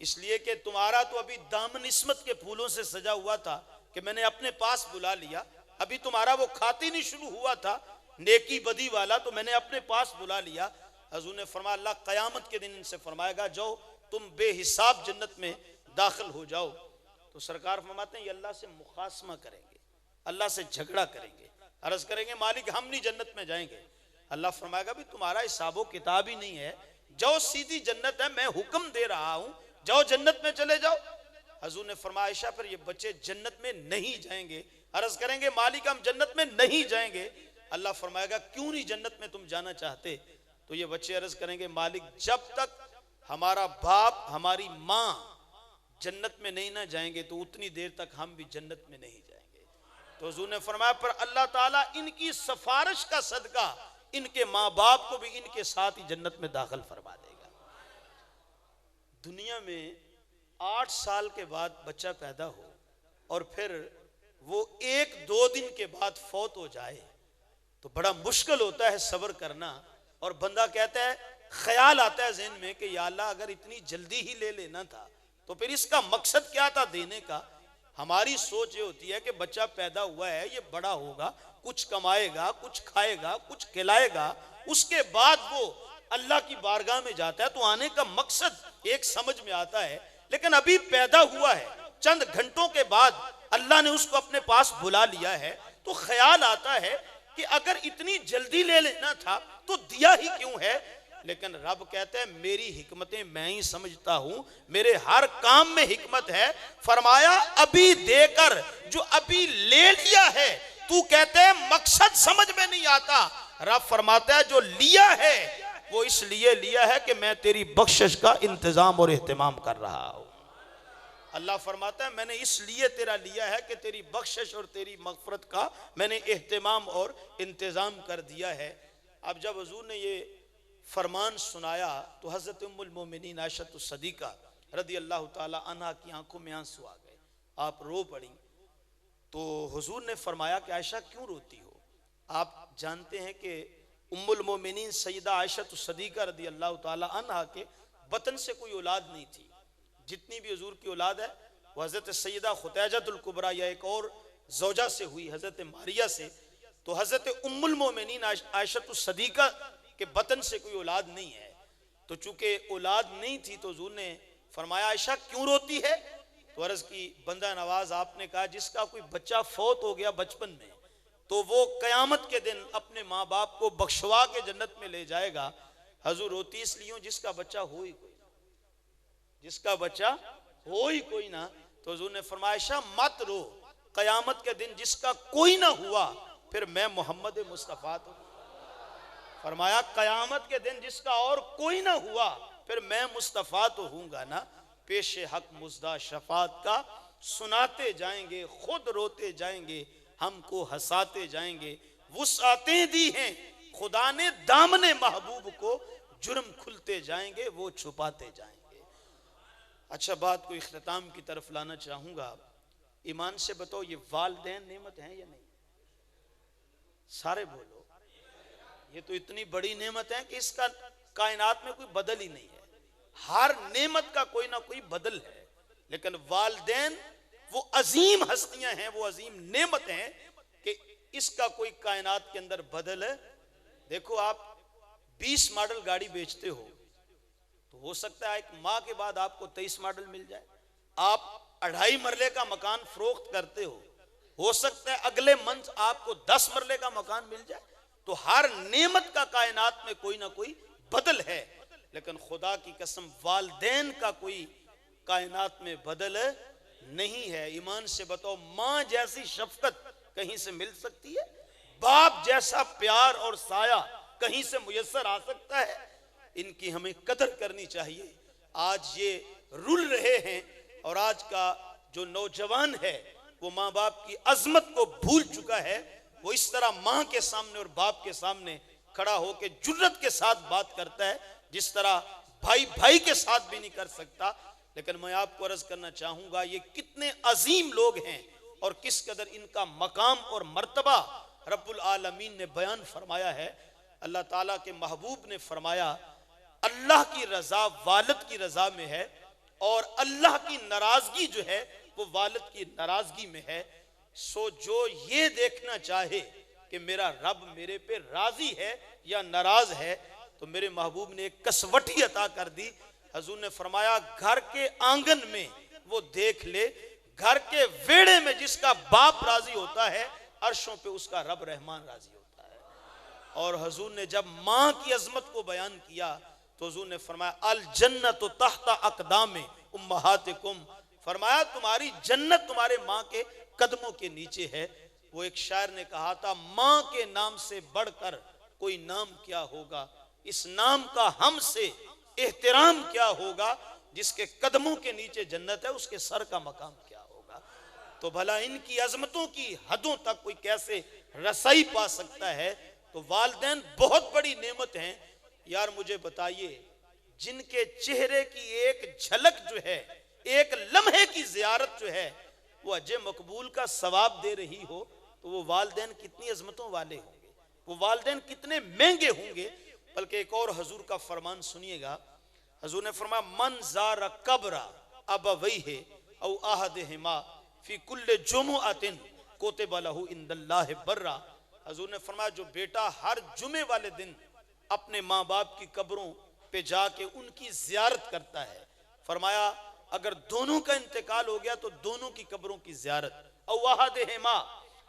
اس لیے کہ تمہارا تو ابھی دامن عصمت کے پھولوں سے سجا ہوا تھا کہ میں نے اپنے پاس بلا لیا، ابھی تمہارا وہ کھاتی نہیں شروع ہوا تھا نیکی بدی والا، تو میں نے اپنے پاس بلا لیا۔ حضور نے فرمایا اللہ قیامت کے دن ان سے فرمائے گا جاؤ تم بے حساب جنت میں داخل ہو جاؤ۔ تو سرکار فرماتے ہیں یہ اللہ سے مخاصمہ کریں گے، اللہ سے جھگڑا کریں گے، عرض کریں گے مالک ہم نہیں جنت میں جائیں گے۔ اللہ فرمائے گا بھی تمہارا حساب و کتاب ہی نہیں ہے، جاؤ سیدھی جنت ہے، میں حکم دے رہا ہوں جاؤ جنت میں چلے جاؤ۔ حضور نے فرمایا عائشہ پھر یہ بچے جنت میں نہیں جائیں گے، عرض کریں گے مالک ہم جنت میں نہیں جائیں گے۔ اللہ فرمائے گا کیوں نہیں جنت میں تم جانا چاہتے؟ تو یہ بچے عرض کریں گے مالک جب تک ہمارا باپ ہماری ماں جنت میں نہیں نہ جائیں گے تو اتنی دیر تک ہم بھی جنت میں نہیں جائیں گے۔ تو حضور نے فرمایا پر اللہ تعالیٰ ان کی سفارش کا صدقہ ان کے ماں باپ کو بھی ان کے ساتھ ہی جنت میں داخل فرما دے گا۔ دنیا میں 8 سال کے بعد بچہ پیدا ہو اور پھر وہ 1-2 دن کے بعد فوت ہو جائے تو بڑا مشکل ہوتا ہے صبر کرنا، اور بندہ کہتا ہے خیال آتا ہے ذہن میں کہ یا اللہ اگر اتنی جلدی ہی لے لینا تھا تو پھر اس کا مقصد کیا تھا دینے کا۔ ہماری سوچ یہ ہوتی ہے کہ بچہ پیدا ہوا ہے یہ بڑا ہوگا، کچھ کمائے گا، کچھ کھائے گا، کچھ کھلائے گا، اس کے بعد وہ اللہ کی بارگاہ میں جاتا ہے تو آنے کا مقصد ایک سمجھ میں آتا ہے، لیکن ابھی پیدا ہوا ہے چند گھنٹوں کے بعد اللہ نے اس کو اپنے پاس بلا لیا ہے تو خیال آتا ہے کہ اگر اتنی جلدی لے لینا تھا تو دیا ہی کیوں ہے؟ لیکن رب کہتے ہیں میری حکمتیں میں ہی سمجھتا ہوں، میرے ہر کام میں حکمت ہے۔ فرمایا ابھی دے کر جو ابھی لے لیا ہے تو کہتے ہیں مقصد سمجھ میں نہیں آتا، رب فرماتا ہے جو لیا ہے وہ اس لیے لیا ہے کہ میں تیری بخشش کا انتظام اور اہتمام کر رہا ہوں۔ اللہ فرماتا ہے میں نے اس لیے تیرا لیا ہے کہ تیری بخشش اور تیری مغفرت کا میں نے اہتمام اور انتظام کر دیا ہے۔ اب جب حضور نے یہ فرمان سنایا تو حضرت ام المومنین عائشہ الصدیقہ رضی اللہ تعالی عنہ کی آنکھوں میں آنسو آ گئے، آپ رو پڑی۔ تو حضور نے فرمایا کہ عائشہ کیوں روتی ہو؟ آپ جانتے ہیں کہ ام المومنین سیدہ عائشہ الصدیقہ رضی اللہ تعالی عنہ کے بطن سے کوئی اولاد نہیں تھی، جتنی بھی حضور کی اولاد ہے وہ حضرت سیدہ خدیجہ الکبریٰ یا ایک اور زوجہ سے ہوئی حضرت ماریہ سے، تو حضرت ام المومنین عائشہ الصدیقہ کہ بطن سے کوئی اولاد نہیں ہے، تو چونکہ اولاد نہیں تھی تو حضور نے فرمایا عائشہ کیوں روتی ہے؟ تو عرض کی بندہ نواز آپ نے کہا جس کا کوئی بچہ فوت ہو گیا بچپن میں تو وہ قیامت کے دن اپنے ماں باپ کو بخشوا کے جنت میں لے جائے گا۔ حضور روتی اس لیے جس کا بچہ ہو ہی کوئی نہ، جس کا بچہ ہو ہی کوئی نہ۔ تو حضور نے فرمایا عائشہ مت رو، قیامت کے دن جس کا کوئی نہ ہوا پھر میں محمد مصطفیٰ تو فرمایا قیامت کے دن جس کا اور کوئی نہ ہوا پھر میں مصطفیٰ تو ہوں گا نا۔ پیش حق مزدہ شفاعت کا سناتے جائیں گے، خود روتے جائیں گے، ہم کو ہنساتے جائیں گے۔ وسعتیں دی ہیں خدا نے دامن محبوب کو، جرم کھلتے جائیں گے وہ چھپاتے جائیں گے۔ اچھا بات کو اختتام کی طرف لانا چاہوں گا، ایمان سے بتاؤ یہ والدین نعمت ہیں یا نہیں؟ سارے بولو، یہ تو اتنی بڑی نعمت ہے کہ اس کا کائنات میں کوئی بدل ہی نہیں ہے، ہر نعمت کا کوئی نہ کوئی بدل ہے۔ لیکن والدین وہ عظیم ہستیاں ہیں، وہ عظیم نعمت ہیں کہ اس کا کوئی کائنات کے اندر بدل ہے۔ دیکھو آپ 20 ماڈل گاڑی بیچتے ہو تو ہو سکتا ہے ایک ماہ کے بعد آپ کو 23 ماڈل مل جائے۔ آپ 2.5 مرلے کا مکان فروخت کرتے ہو سکتا ہے اگلے منتھ آپ کو 10 مرلے کا مکان مل جائے۔ تو ہر نعمت کا کائنات میں کوئی نہ کوئی بدل ہے، لیکن خدا کی قسم والدین کا کوئی کائنات میں بدل نہیں ہے۔ ایمان سے بتاؤ، ماں جیسی شفقت کہیں سے مل سکتی ہے؟ باپ جیسا پیار اور سایہ کہیں سے میسر آ سکتا ہے؟ ان کی ہمیں قدر کرنی چاہیے۔ آج یہ رل رہے ہیں اور آج کا جو نوجوان ہے وہ ماں باپ کی عظمت کو بھول چکا ہے۔ وہ اس طرح ماں کے سامنے اور باپ کے سامنے کھڑا ہو کے جرت کے ساتھ بات کرتا ہے جس طرح بھائی بھائی کے ساتھ بھی نہیں کر سکتا۔ لیکن میں آپ کو عرض کرنا چاہوں گا یہ کتنے عظیم لوگ ہیں اور کس قدر ان کا مقام اور مرتبہ رب العالمین نے بیان فرمایا ہے۔ اللہ تعالیٰ کے محبوب نے فرمایا اللہ کی رضا والد کی رضا میں ہے اور اللہ کی ناراضگی جو ہے وہ والد کی ناراضگی میں ہے۔ سو جو یہ دیکھنا چاہے کہ میرا رب میرے پہ راضی ہے یا ناراض ہے تو میرے محبوب نے ایک کسوٹی عطا کر دی۔ حضور نے فرمایا گھر کے آنگن میں وہ دیکھ لے، گھر کے ویڑے میں جس کا باپ راضی ہوتا ہے عرشوں پہ اس کا رب رحمان راضی ہوتا ہے۔ اور حضور نے جب ماں کی عظمت کو بیان کیا تو حضور نے فرمایا الجنت تحت اقدام امہاتکم، فرمایا تمہاری جنت تمہارے ماں کے قدموں کے نیچے ہے۔ وہ ایک شاعر نے کہا تھا ماں کے نام سے بڑھ کر کوئی نام کیا ہوگا، اس نام کا ہم سے احترام کیا ہوگا، جس کے قدموں کے نیچے جنت ہے اس کے سر کا مقام کیا ہوگا۔ تو بھلا ان کی عظمتوں کی حدوں تک کوئی کیسے رسائی پا سکتا ہے؟ تو والدین بہت بڑی نعمت ہیں۔ یار مجھے بتائیے جن کے چہرے کی ایک جھلک جو ہے، ایک لمحے کی زیارت جو ہے وہ حج مقبول کا ثواب دے رہی ہو تو وہ والدین کتنی عظمتوں والے ہوں گے، وہ والدین کتنے مہنگے ہوں گے۔ بلکہ ایک اور حضور کا فرمان سنیے گا۔ حضور نے فرمایا من زار قبر ابویہ او احدہما فی کل جمعۃ کتب لہ عند اللہ برا۔ حضور نے فرمایا جو بیٹا ہر جمعے والے دن اپنے ماں باپ کی قبروں پہ جا کے ان کی زیارت کرتا ہے، فرمایا اگر دونوں کا انتقال ہو گیا تو دونوں کی قبروں کی زیارت، او احدہما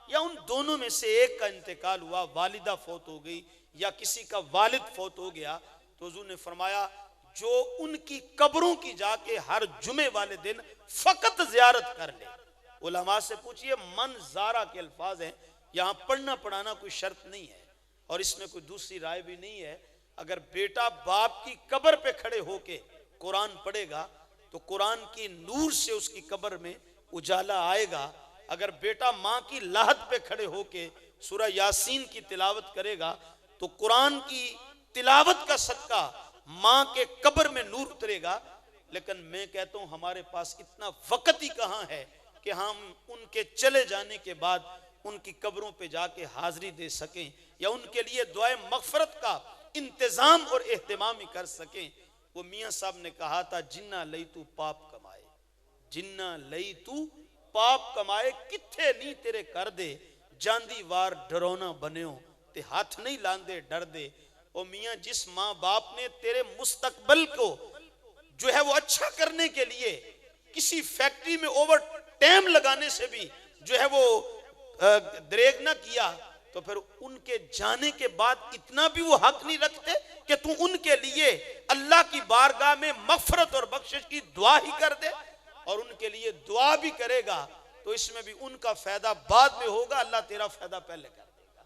یا ان دونوں میں سے ایک کا انتقال ہوا، والدہ فوت ہو گئی یا کسی کا والد فوت ہو گیا، تو حضور نے فرمایا جو ان کی قبروں کی جا کے ہر جمعے والے دن فقط زیارت کر لے۔ علماء سے پوچھئے من زارہ کے الفاظ ہیں، یہاں پڑھنا پڑھانا کوئی شرط نہیں ہے اور اس میں کوئی دوسری رائے بھی نہیں ہے۔ اگر بیٹا باپ کی قبر پہ کھڑے ہو کے قرآن پڑھے گا تو قرآن کی نور سے اس کی قبر میں اجالا آئے گا۔ اگر بیٹا ماں کی لاحت پہ کھڑے ہو کے سورہ یاسین کی تلاوت کرے گا تو قرآن کی تلاوت کا صدقہ ماں کے قبر میں نور اترے گا۔ لیکن میں کہتا ہوں ہمارے پاس اتنا وقت ہی کہاں ہے کہ ہم ان کے چلے جانے کے بعد ان کی قبروں پہ جا کے حاضری دے سکیں یا ان کے لیے دعائے مغفرت کا انتظام اور اہتمام ہی کر سکیں۔ وہ میاں صاحب نے کہا تھا جنہ لئی تو پاپ کمائے، جنہ لئی تو پاپ کمائے کتھے نہیں تیرے کر دے، جاندی وار ڈرونا بنیوں تے ہاتھ نہیں لاندے ڈر دے۔ او میاں جس ماں باپ نے تیرے مستقبل کو جو ہے وہ اچھا کرنے کے لیے کسی فیکٹری میں اوور ٹائم لگانے سے بھی جو ہے وہ دریغ نہ کیا تو پھر ان کے جانے کے بعد اتنا بھی وہ حق نہیں رکھتے کہ تو ان کے لیے اللہ کی بارگاہ میں مغفرت اور بخشش کی دعا ہی کر دے؟ اور ان کے لیے دعا بھی کرے گا تو اس میں بھی ان کا فائدہ بعد میں ہوگا، اللہ تیرا فائدہ پہلے کر دے گا۔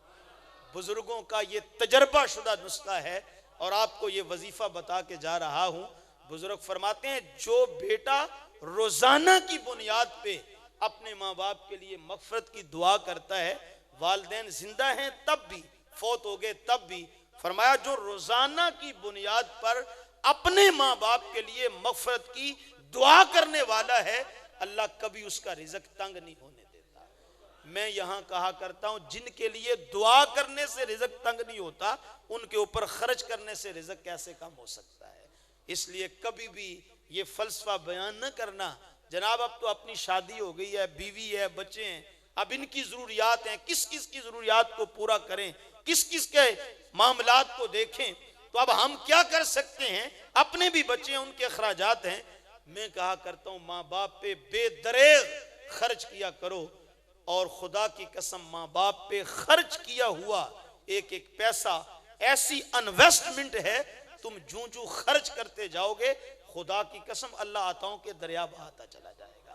بزرگوں کا یہ تجربہ شدہ نسخہ ہے اور آپ کو یہ وظیفہ بتا کے جا رہا ہوں۔ بزرگ فرماتے ہیں جو بیٹا روزانہ کی بنیاد پہ اپنے ماں باپ کے لیے مغفرت کی دعا کرتا ہے، والدین زندہ ہیں تب بھی، فوت ہو گئے تب بھی، فرمایا جو روزانہ کی بنیاد پر اپنے ماں باپ کے لیے مغفرت کی دعا کرنے والا ہے، اللہ کبھی اس کا رزق تنگ نہیں ہونے دیتا۔ میں یہاں کہا کرتا ہوں جن کے لیے دعا کرنے سے رزق تنگ نہیں ہوتا ان کے اوپر خرچ کرنے سے رزق کیسے کم ہو سکتا ہے؟ اس لیے کبھی بھی یہ فلسفہ بیان نہ کرنا جناب اب تو اپنی شادی ہو گئی ہے، بیوی ہے، بچے ہیں، اب ان کی ضروریات ہیں، کس کس کی ضروریات کو پورا کریں، کس کس کے معاملات کو دیکھیں، تو اب ہم کیا کر سکتے ہیں؟ اپنے بھی بچے ہیں، ان کے اخراجات ہیں۔ میں کہا کرتا ہوں ماں باپ پہ بے دریغ خرچ کیا کرو، اور خدا کی قسم ماں باپ پہ خرچ کیا ہوا ایک ایک پیسہ ایسی انویسٹمنٹ ہے، تم جوں خرچ کرتے جاؤ گے خدا کی قسم اللہ عطاؤں کے دریا بہاتا چلا جائے گا۔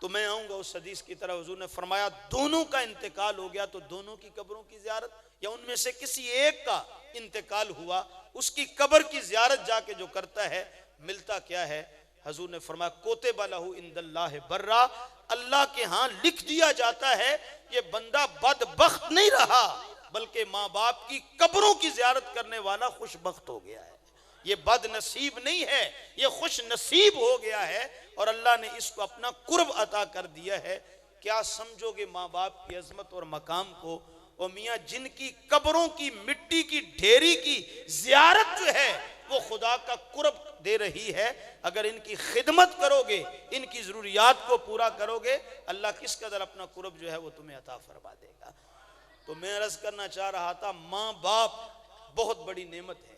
تو میں آؤں گا اس حدیث کی طرح، حضور نے فرمایا دونوں کا انتقال ہو گیا تو دونوں کی قبروں کی زیارت، یا ان میں سے کسی ایک کا انتقال ہوا اس کی قبر کی زیارت جا کے جو کرتا ہے ملتا کیا ہے؟ حضور نے فرمایا کوتب لہ عند اللہ برا، اللہ کے ہاں لکھ دیا جاتا ہے یہ بندہ بدبخت نہیں رہا بلکہ ماں باپ کی قبروں کی زیارت کرنے والا خوش بخت ہو گیا ہے۔ یہ بد نصیب نہیں ہے، یہ خوش نصیب ہو گیا ہے، اور اللہ نے اس کو اپنا قرب عطا کر دیا ہے۔ کیا سمجھو گے ماں باپ کی عظمت اور مقام کو؟ اور میاں جن کی قبروں کی مٹی کی ڈھیری کی زیارت جو ہے وہ خدا کا قرب دے رہی ہے، اگر ان کی خدمت کرو گے، ان کی ضروریات کو پورا کرو گے، اللہ کس قدر اپنا قرب جو ہے وہ تمہیں عطا فرما دے گا۔ تو میں عرض کرنا چاہ رہا تھا ماں باپ بہت بڑی نعمت ہے،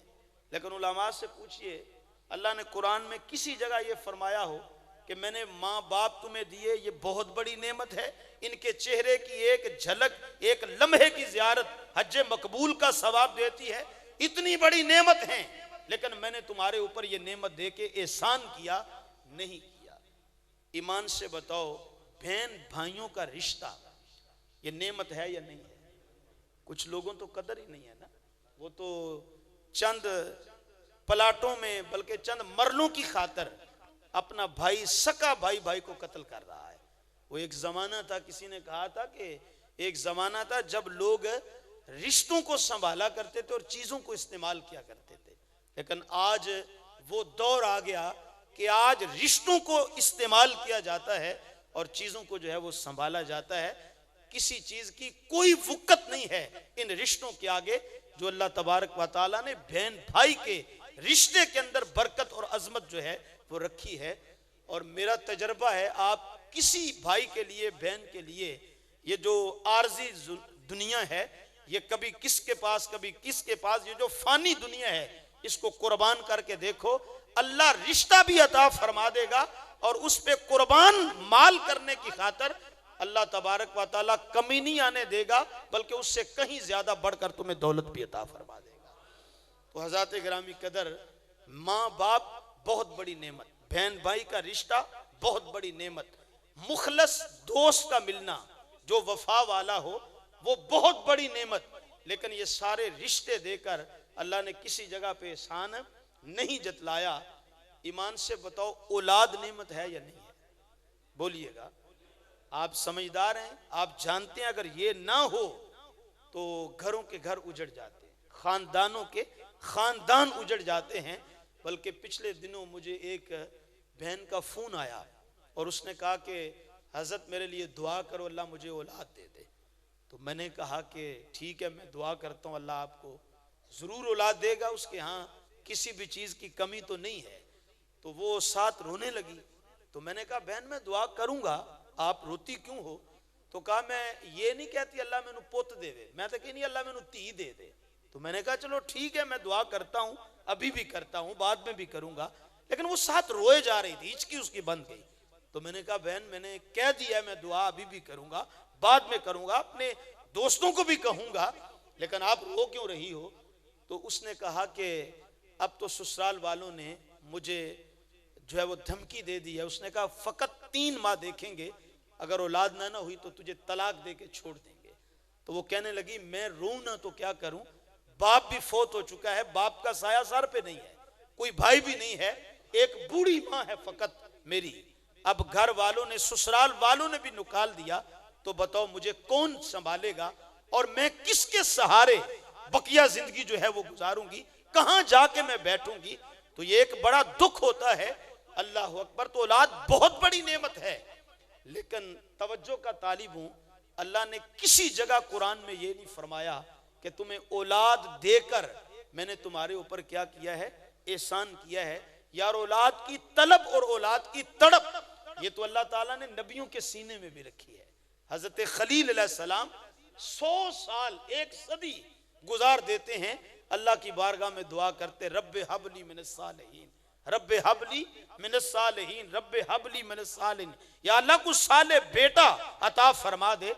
لیکن علماء سے پوچھئے اللہ نے قرآن میں کسی جگہ یہ فرمایا ہو کہ میں نے ماں باپ تمہیں دیے یہ بہت بڑی نعمت ہے، ان کے چہرے کی ایک جھلک، ایک لمحے کی زیارت حج مقبول کا ثواب دیتی ہے؟ اتنی بڑی نعمت ہیں، لیکن میں نے تمہارے اوپر یہ نعمت دے کے احسان کیا نہیں کیا۔ ایمان سے بتاؤ بہن بھائیوں کا رشتہ یہ نعمت ہے یا نہیں ہے؟ کچھ لوگوں تو قدر ہی نہیں ہے نا، وہ تو چند پلاٹوں میں بلکہ چند مرلوں کی خاطر اپنا بھائی سکا بھائی کو قتل کر رہا ہے۔ وہ ایک زمانہ تھا، کسی نے کہا تھا کہ ایک زمانہ تھا جب لوگ رشتوں کو سنبھالا کرتے تھے اور چیزوں کو استعمال کیا کرتے تھے، لیکن آج وہ دور آ گیا کہ آج رشتوں کو استعمال کیا جاتا ہے اور چیزوں کو جو ہے وہ سنبھالا جاتا ہے۔ کسی چیز کی کوئی وقت نہیں ہے ان رشتوں کے آگے جو اللہ تبارک و تعالیٰ نے بہن بھائی کے رشتے کے اندر برکت اور عظمت جو ہے وہ رکھی ہے۔ اور میرا تجربہ ہے آپ کسی بھائی کے لیے، بہن کے لیے، یہ جو عارضی دنیا ہے یہ کبھی کس کے پاس کبھی کس کے پاس، یہ جو فانی دنیا ہے اس کو قربان کر کے دیکھو، اللہ رشتہ بھی عطا فرما دے گا اور اس پہ قربان مال کرنے کی خاطر اللہ تبارک و تعالیٰ کمی نہیں آنے دے گا بلکہ اس سے کہیں زیادہ بڑھ کر تمہیں دولت بھی عطا فرما دے گا۔ تو حضرات گرامی قدر، ماں باپ بہت بڑی نعمت، بہن بھائی کا رشتہ بہت بڑی نعمت، مخلص دوست کا ملنا جو وفا والا ہو وہ بہت بڑی نعمت، لیکن یہ سارے رشتے دے کر اللہ نے کسی جگہ پہ احسان نہیں جتلایا۔ ایمان سے بتاؤ اولاد نعمت ہے یا نہیں ہے؟ بولیے گا۔ آپ سمجھدار ہیں، آپ جانتے ہیں اگر یہ نہ ہو تو گھروں کے گھر اجڑ جاتے ہیں، خاندانوں کے خاندان اجڑ جاتے ہیں۔ بلکہ پچھلے دنوں مجھے ایک بہن کا فون آیا اور اس نے کہا کہ حضرت میرے لیے دعا کرو اللہ مجھے اولاد دے دے۔ تو میں نے کہا کہ ٹھیک ہے میں دعا کرتا ہوں اللہ آپ کو ضرور اولاد دے گا، اس کے ہاں کسی بھی چیز کی کمی تو نہیں ہے۔ تو وہ ساتھ رونے لگی، تو میں نے کہا بہن میں دعا کروں گا، آپ روتی کیوں ہو؟ تو کہا میں یہ نہیں کہتی اللہ میں نو پوت دے دے، میں تو کہ نہیں اللہ میں نو تی دے دے۔ تو میں نے کہا چلو ٹھیک ہے میں دعا کرتا ہوں، ابھی بھی کرتا ہوں، بعد میں بھی کروں گا۔ لیکن وہ ساتھ روئے جا رہی تھی، ہچکی اس کی بند گئی۔ تو میں نے کہا بہن میں نے کہہ دیا میں دعا ابھی بھی کروں گا، بعد میں کروں گا، اپنے دوستوں کو بھی کہوں گا، لیکن آپ رو کیوں رہی ہو؟ تو اس نے کہا کہ اب تو سسرال والوں نے مجھے جو ہے وہ دھمکی دے دی ہے، اس نے کہا فقط 3 ماہ دیکھیں گے، اگر اولاد نہ ہوئی تو تجھے طلاق دے کے چھوڑ دیں گے۔ تو وہ کہنے لگی میں روں نہ تو کیا کروں، باپ بھی فوت ہو چکا ہے، باپ کا سایہ سر پہ نہیں ہے، کوئی بھائی بھی نہیں ہے، ایک بوڑھی ماں ہے فقط میری، اب گھر والوں نے سسرال والوں نے بھی نکال دیا، تو بتاؤ مجھے کون سنبھالے گا اور میں کس کے سہارے بقیہ زندگی جو ہے وہ گزاروں گی، کہاں جا کے میں بیٹھوں گی؟ تو یہ ایک بڑا دکھ ہوتا ہے۔ اللہ اکبر، تو اولاد بہت بڑی نعمت ہے، لیکن توجہ کا طالب ہوں، اللہ نے کسی جگہ قرآن میں یہ نہیں فرمایا کہ تمہیں اولاد دے کر میں نے تمہارے اوپر کیا کیا ہے، احسان کیا ہے۔ یار اولاد کی طلب اور اولاد کی تڑپ یہ تو اللہ تعالیٰ نے نبیوں کے سینے میں بھی رکھی ہے. حضرت خلیل علیہ السلام 100 سال 1 صدی گزار دیتے ہیں اللہ کی بارگاہ میں دعا کرتے رب حبلی من الصالحین رب حبلی من الصالحین رب حبلی من الصالحین. یا اللہ کو صالح بیٹا عطا فرما دے.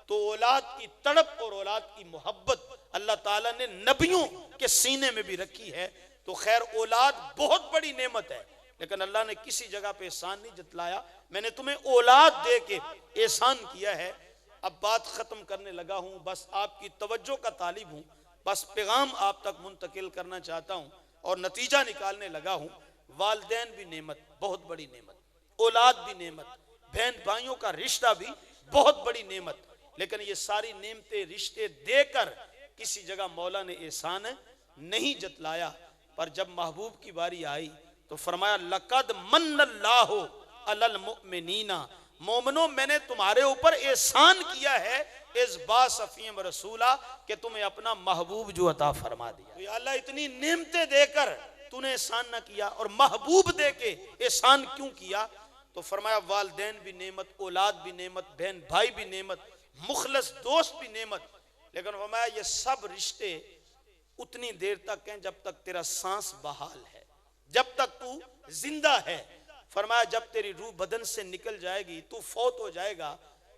تو اولاد کی تڑپ اور اولاد کی محبت اللہ تعالیٰ نے نبیوں کے سینے میں بھی رکھی ہے. تو خیر اولاد بہت بڑی نعمت ہے لیکن اللہ نے کسی جگہ پہ احسان نہیں جتلایا. میں نے تمہیں اولاد دے کے احسان کیا ہے. اب بات ختم کرنے لگا ہوں, بس آپ کی توجہ کا طالب ہوں, بس پیغام آپ تک منتقل کرنا چاہتا ہوں اور نتیجہ نکالنے لگا ہوں. والدین بھی نعمت, بہت بڑی نعمت, اولاد بھی نعمت, بہن بھائیوں کا رشتہ بھی بہت بڑی نعمت. لیکن یہ ساری نعمتیں رشتے دے کر کسی جگہ مولا نے احسان نہیں جتلایا. پر جب محبوب کی باری آئی تو فرمایا لقد من اللہ علی المؤمنین, مومنوں میں نے تمہارے اوپر احسان کیا ہے اس باس فیہم رسولا کہ تمہیں اپنا محبوب جو عطا فرما دیا. یا اللہ اتنی نعمتیں دے کر تو نے احسان نہ کیا اور محبوب دے کے احسان کیوں کیا؟ تو فرمایا والدین بھی نعمت, اولاد بھی نعمت, بہن بھائی بھی نعمت, مخلص دوست بھی نعمت. لیکن فرمایا یہ سب رشتے اتنی دیر تک ہیں جب تک تیرا سانس بحال ہے, جب تک تو زندہ ہے. فرمایا جب تیری روح بدن سے نکل جائے گی, تو فوت ہو جائے گا,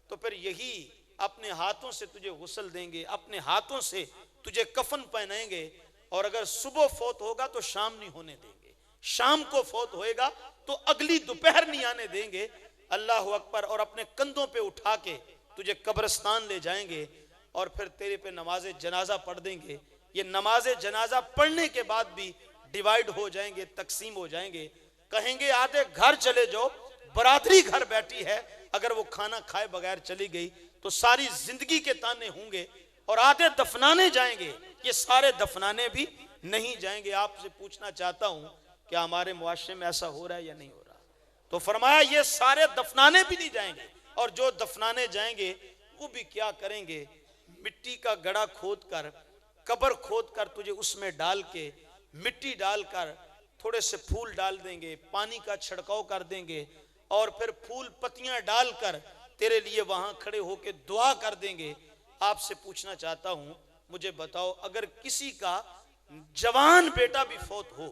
تو پھر یہی اپنے ہاتھوں سے تجھے غسل دیں گے, اپنے ہاتھوں سے تجھے کفن پہنائیں گے. اور اگر صبح فوت ہوگا تو شام نہیں ہونے دیں گے, شام کو فوت ہوئے گا تو اگلی دوپہر نہیں آنے دیں گے. اللہ اکبر. اور اپنے کندھوں پہ اٹھا کے تجھے قبرستان لے جائیں گے اور پھر تیرے پہ نماز جنازہ پڑھ دیں گے. یہ نماز جنازہ پڑھنے کے بعد بھی ڈیوائیڈ ہو جائیں گے, تقسیم ہو جائیں گے. کہیں گے آدھے گھر چلے جاؤ, برادری گھر بیٹھی ہے, اگر وہ کھانا کھائے بغیر چلی گئی تو ساری زندگی کے تانے ہوں گے. اور آدھے دفنانے جائیں گے, یہ سارے دفنانے بھی نہیں جائیں گے. آپ سے پوچھنا چاہتا ہوں کیا ہمارے معاشرے میں ایسا ہو رہا ہے یا نہیں ہو رہا؟ تو فرمایا یہ سارے دفنانے بھی نہیں جائیں گے, اور جو دفنانے جائیں گے وہ بھی کیا کریں گے؟ مٹی کا گڑھا کھود کر, قبر کھود کر تجھے اس میں ڈال کے, مٹی ڈال کر تھوڑے سے پھول ڈال دیں گے, پانی کا چھڑکاؤ کر دیں گے, اور پھر پھول پتیاں ڈال کر تیرے لیے وہاں کھڑے ہو کے دعا کر دیں گے. آپ سے پوچھنا چاہتا ہوں, مجھے بتاؤ اگر کسی کا جوان بیٹا بھی فوت ہو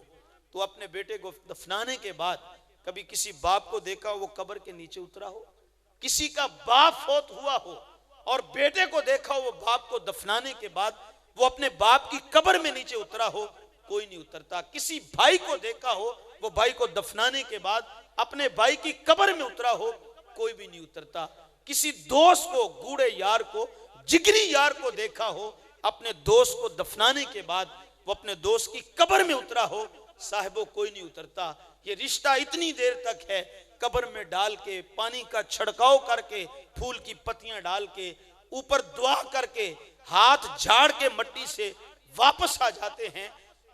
تو اپنے بیٹے کو دفنانے کے بعد کبھی کسی باپ کو دیکھا وہ قبر کے نیچے اترا ہو؟ کسی کا باپ فوت ہوا ہو اور بیٹے کو دیکھا ہو وہ باپ کو دفنانے کے بعد وہ اپنے باپ کی قبر میں نیچے اترا ہو؟ کوئی نہیں اترتا. کسی بھائی کو دیکھا ہو وہ بھائی کو دفنانے کے بعد اپنے بھائی کی قبر میں اترا ہو؟ کوئی بھی نہیں اترتا. کسی دوست کو, گوڑے یار کو, جگری یار کو دیکھا ہو اپنے دوست کو دفنانے کے بعد وہ اپنے دوست کی قبر میں اترا ہو؟ صاحبوں کوئی نہیں اترتا. یہ رشتہ اتنی دیر تک ہے, قبر میں ڈال کے, پانی کا چھڑکاؤ کر کے, پھول کی پتیاں ڈال کے, اوپر دعا کر کے, ہاتھ جھاڑ کے مٹی سے واپس آ جاتے ہیں.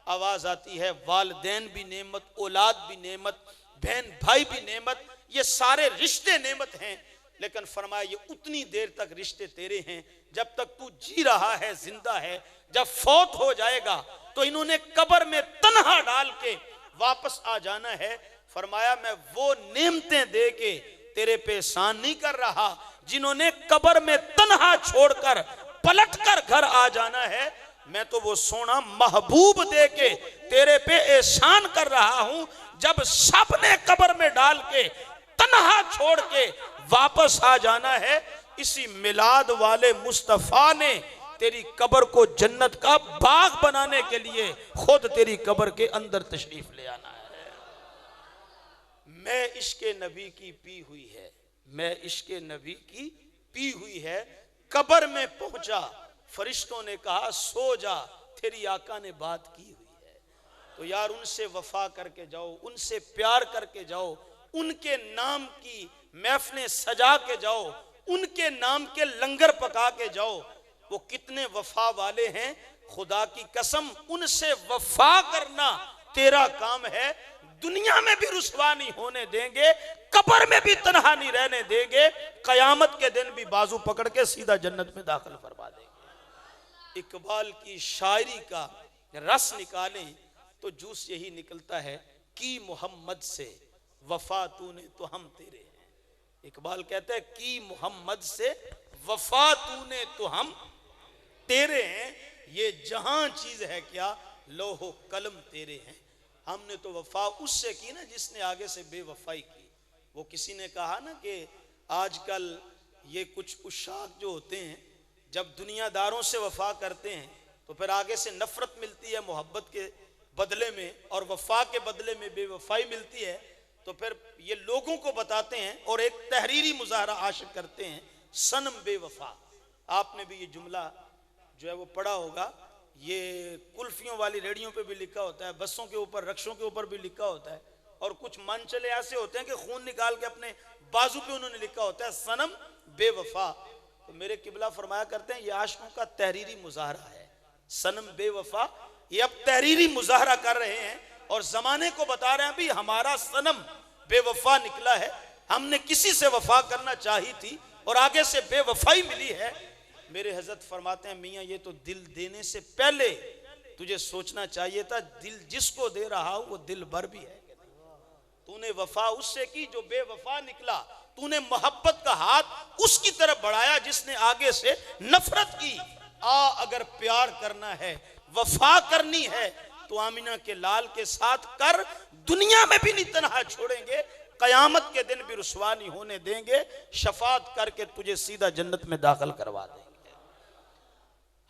آواز آتی ہے والدین بھی نعمت, اولاد بھی نعمت, بہن بھائی بھی نعمت, یہ سارے رشتے نعمت ہیں. لیکن فرمایا یہ اتنی دیر تک رشتے تیرے ہیں جب تک تو جی رہا ہے, زندہ ہے. جب فوت ہو جائے گا تو انہوں نے قبر میں تنہا ڈال کے واپس آ جانا ہے. فرمایا میں وہ نعمتیں دے کے تیرے پہ احسان نہیں کر رہا جنہوں نے قبر میں تنہا چھوڑ کر پلٹ کر گھر آ جانا ہے. میں تو وہ سونا محبوب دے کے تیرے پہ احسان کر رہا ہوں جب سب نے قبر میں ڈال کے تنہا چھوڑ کے واپس آ جانا ہے. اسی میلاد والے مصطفیٰ نے تیری قبر کو جنت کا باغ بنانے کے لیے خود تیری قبر کے اندر تشریف لے آنا ہے. میں عشق نبی کی پی ہوئی ہے, میں عشق نبی کی پی ہوئی ہے. قبر میں پہنچا, فرشتوں نے کہا سو جا, تیری آقا نے بات کی ہوئی ہے. تو یار ان سے وفا کر کے جاؤ, ان سے پیار کر کے جاؤ, ان کے نام کی محفلیں سجا کے جاؤ, ان کے نام کے لنگر پکا کے جاؤ. وہ کتنے وفا والے ہیں, خدا کی قسم ان سے وفا کرنا تیرا کام ہے. دنیا میں بھی رسوا نہیں ہونے دیں گے, قبر میں بھی تنہا نہیں رہنے دیں گے, قیامت کے دن بھی بازو پکڑ کے سیدھا جنت میں داخل فرما دیں گے. اقبال کی شاعری کا رس نکالیں تو جوس یہی نکلتا ہے, کی محمد سے وفا تو نے تو ہم تیرے ہیں. اقبال کہتا ہے کی محمد سے وفا تو نے تو ہم تیرے ہیں، یہ جہاں چیز ہے کیا لوح و قلم تیرے ہیں. ہم نے تو وفا اس سے کی نا جس نے آگے سے بے وفائی کی. وہ کسی نے کہا نا کہ آج کل یہ کچھ عشاق جو ہوتے ہیں جب دنیا داروں سے وفا کرتے ہیں تو پھر آگے سے نفرت ملتی ہے محبت کے بدلے میں، اور وفا کے بدلے میں بے وفائی ملتی ہے. تو پھر یہ لوگوں کو بتاتے ہیں اور ایک تحریری مظاہرہ عاشق کرتے ہیں، صنم بے وفا. آپ نے بھی یہ جملہ جو ہے وہ پڑھا ہوگا. یہ کلفیوں والی ریڑیوں پہ بھی لکھا ہوتا ہے، بسوں کے اوپر، رکشوں کے اوپر بھی لکھا ہوتا ہے، اور کچھ منچلے ایسے ہوتے ہیں کہ خون نکال کے اپنے بازو پہ انہوں نے لکھا ہوتا ہے صنم بے وفا. تو میرے قبلہ فرمایا کرتے ہیں یہ عاشقوں کا تحریری مظاہرہ ہے. صنم بے وفا یہ اب تحریری مظاہرہ کر رہے ہیں اور زمانے کو بتا رہے ہیں بھی ہمارا صنم بے وفا نکلا ہے، ہم نے کسی سے وفا کرنا چاہی تھی اور آگے سے بے وفائی ملی ہے. میرے حضرت فرماتے ہیں میاں یہ تو دل دینے سے پہلے تجھے سوچنا چاہیے تھا دل جس کو دے رہا ہوں وہ دل بھر بھی ہے. تو نے وفا اس سے کی جو بے وفا نکلا، تو نے محبت کا ہاتھ اس کی طرف بڑھایا جس نے آگے سے نفرت کی. اگر پیار کرنا ہے، وفا کرنی ہے تو آمینہ کے لال کے ساتھ کر، دنیا میں بھی نہیں تنہا چھوڑیں گے، قیامت کے دن بھی رسوا نہیں ہونے دیں گے، شفاعت کر کے تجھے سیدھا جنت میں داخل کروا دیں گے.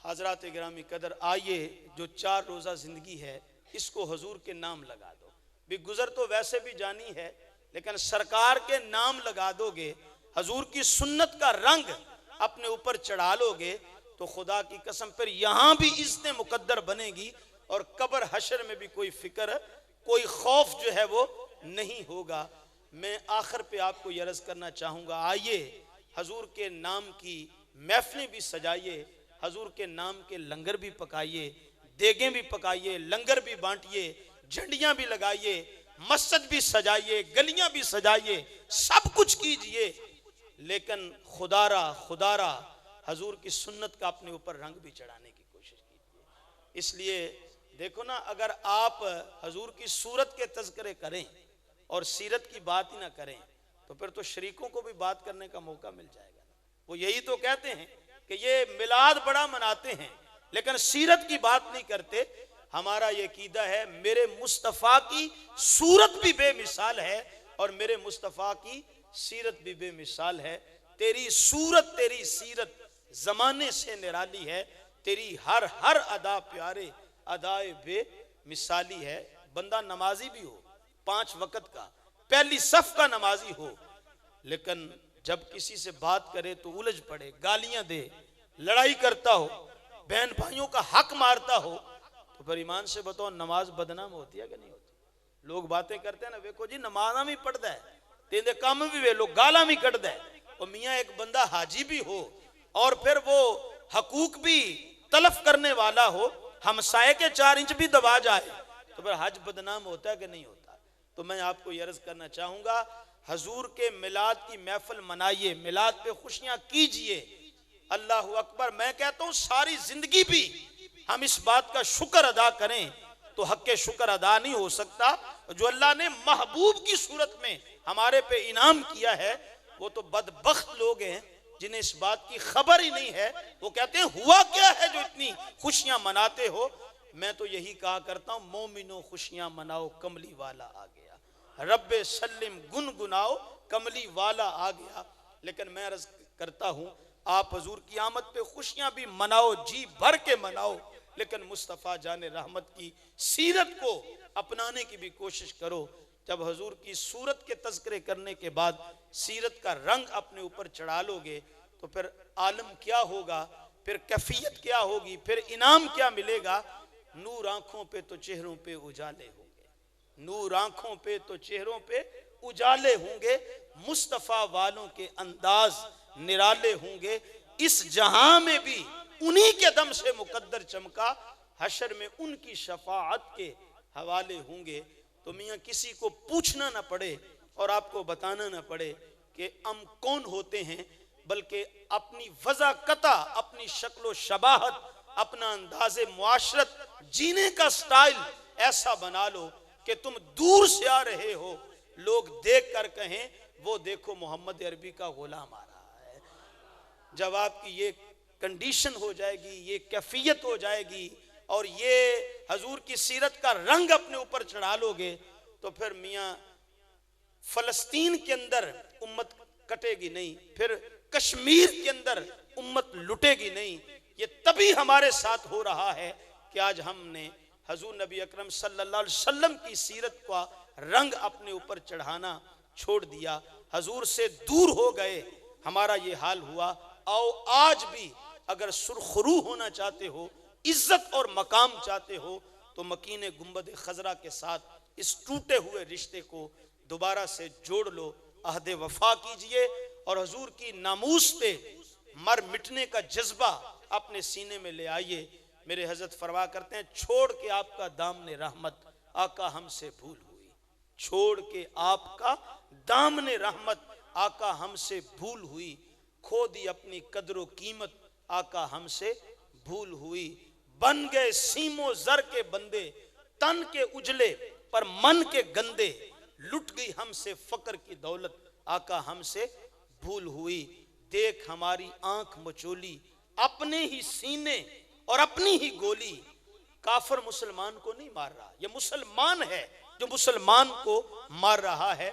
حضرات گرامی قدر، آئیے جو 4 روزہ زندگی ہے اس کو حضور کے نام لگا دو. بھی گزر تو ویسے بھی جانی ہے لیکن سرکار کے نام لگا دو گے، حضور کی سنت کا رنگ اپنے اوپر چڑھا لو گے تو خدا کی قسم پھر یہاں بھی عزت مقدر بنے گی اور قبر حشر میں بھی کوئی فکر، کوئی خوف جو ہے وہ نہیں ہوگا. میں آخر پہ آپ کو یہ عرض کرنا چاہوں گا، آئیے حضور کے نام کی محفلیں بھی سجائیے، حضور کے نام کے لنگر بھی پکائیے، دیگیں بھی پکائیے، لنگر بھی بانٹیے، جھنڈیاں بھی لگائیے، مسجد بھی سجائیے، گلیاں بھی سجائیے، سب کچھ کیجئے، لیکن خدا را حضور کی سنت کا اپنے اوپر رنگ بھی چڑھانے کی کوشش کیجئے. اس لیے دیکھو نا، اگر آپ حضور کی صورت کے تذکرے کریں اور سیرت کی بات ہی نہ کریں تو پھر تو شریکوں کو بھی بات کرنے کا موقع مل جائے گا. وہ یہی تو کہتے ہیں کہ یہ میلاد بڑا مناتے ہیں لیکن سیرت کی بات نہیں کرتے. ہمارا یہ عقیدہ ہے میرے مصطفیٰ کی صورت بھی بے مثال ہے اور میرے مصطفیٰ کی سیرت بھی بے مثال ہے. تیری صورت تیری سیرت زمانے سے نرالی ہے، تیری ہر ادا پیارے ادائے بے مثالی ہے. بندہ نمازی بھی ہو، 5 وقت کا، پہلی صف کا نمازی ہو، لیکن جب کسی سے بات کرے تو الجھ پڑے، گالیاں دے، لڑائی کرتا ہو، بہن بھائیوں کا حق مارتا ہو، تو پھر ایمان سے بتاؤ نماز بدنام ہوتی ہے کہ نہیں ہوتی؟ لوگ باتیں کرتے ہیں نا، ویکھو جی نمازاں بھی پڑھتا ہے، تیندے کام بھی وے لوگ گالاں بھی کٹدا ہے. اور میاں ایک بندہ حاجی بھی ہو اور پھر وہ حقوق بھی تلف کرنے والا ہو، ہمسائے کے 4 انچ بھی دبا جائے تو پھر حج بدنام ہوتا ہے کہ نہیں ہوتا؟ تو میں آپ کو یہ عرض کرنا چاہوں گا، حضور کے میلاد کی محفل منائیے، میلاد پہ خوشیاں کیجئے. اللہ اکبر. میں کہتا ہوں ساری زندگی بھی ہم اس بات کا شکر ادا کریں تو حق شکر ادا نہیں ہو سکتا. جو اللہ نے محبوب کی صورت میں ہمارے پہ انعام کیا ہے وہ تو بدبخت لوگ ہیں جنہیں اس بات کی خبر ہی نہیں ہے. وہ کہتے ہیں ہوا کیا ہے جو اتنی خوشیاں مناتے ہو؟ میں تو یہی کہا کرتا ہوں مومنوں خوشیاں مناؤ کملی والا آ گیا، رب سلم گنگناؤ کملی والا آ گیا. لیکن میں عرض کرتا ہوں آپ حضور کی آمد پہ خوشیاں بھی مناؤ، جی بھر کے مناؤ، لیکن مصطفیٰ جان رحمت کی سیرت کو اپنانے کی بھی کوشش کرو. جب حضور کی صورت کے تذکرے کرنے کے بعد سیرت کا رنگ اپنے اوپر چڑھا لو گے تو پھر عالم کیا ہوگا، پھر کیفیت کیا ہوگی، پھر انعام کیا ملے گا. نور آنکھوں پہ تو چہروں پہ اجالے ہوں گے، نور آنکھوں پہ تو چہروں پہ اجالے ہوں گے، مصطفیٰ والوں کے انداز نرالے ہوں گے. اس جہاں میں بھی انہی کے دم سے مقدر چمکا، حشر میں ان کی شفاعت کے حوالے ہوں گے. تو میاں کسی کو پوچھنا نہ پڑے اور آپ کو بتانا نہ پڑے کہ ہم کون ہوتے ہیں، بلکہ اپنی وضاقتہ، اپنی شکل و شباہت، اپنا انداز معاشرت، جینے کا سٹائل ایسا بنا لو کہ تم دور سے آ رہے ہو، لوگ دیکھ کر کہیں وہ دیکھو محمد عربی کا غلام آ رہا ہے۔ جب آپ کی یہ کنڈیشن ہو جائے گی، یہ کیفیت ہو جائے گی اور یہ حضور کی سیرت کا رنگ اپنے اوپر چڑھا لو گے تو پھر میاں فلسطین کے اندر امت کٹے گی نہیں، پھر کشمیر کے اندر امت لٹے گی نہیں۔ یہ تبھی ہمارے ساتھ ہو رہا ہے کہ آج ہم نے حضور نبی اکرم صلی اللہ علیہ وسلم کی سیرت کا رنگ اپنے اوپر چڑھانا چھوڑ دیا، حضور سے دور ہو گئے، ہمارا یہ حال ہوا۔ آؤ آج بھی اگر سرخرو ہونا چاہتے ہو، عزت اور مقام چاہتے ہو، تو مکین گنبد خضرا کے ساتھ اس ٹوٹے ہوئے رشتے کو دوبارہ سے جوڑ لو، عہد وفا کیجئے اور حضور کی ناموس پہ مر مٹنے کا جذبہ اپنے سینے میں لے آئیے۔ میرے حضرت فرما کرتے ہیں چھوڑ کے آپ کا دامن رحمت آقا ہم سے بھول ہوئی، چھوڑ کے آپ کا دامن رحمت آقا ہم سے بھول ہوئی، کھو دی اپنی قدر و قیمت آقا ہم سے بھول ہوئی، بن گئے سیم و زر کے بندے، تن کے اجلے پر من کے گندے، لٹ گئی ہم سے فقر کی دولت آقا ہم سے بھول ہوئی، دیکھ ہماری آنکھ مچولی اپنے ہی سینے اور اپنی ہی گولی، کافر مسلمان کو نہیں مار رہا، یہ مسلمان ہے جو مسلمان کو مار رہا ہے،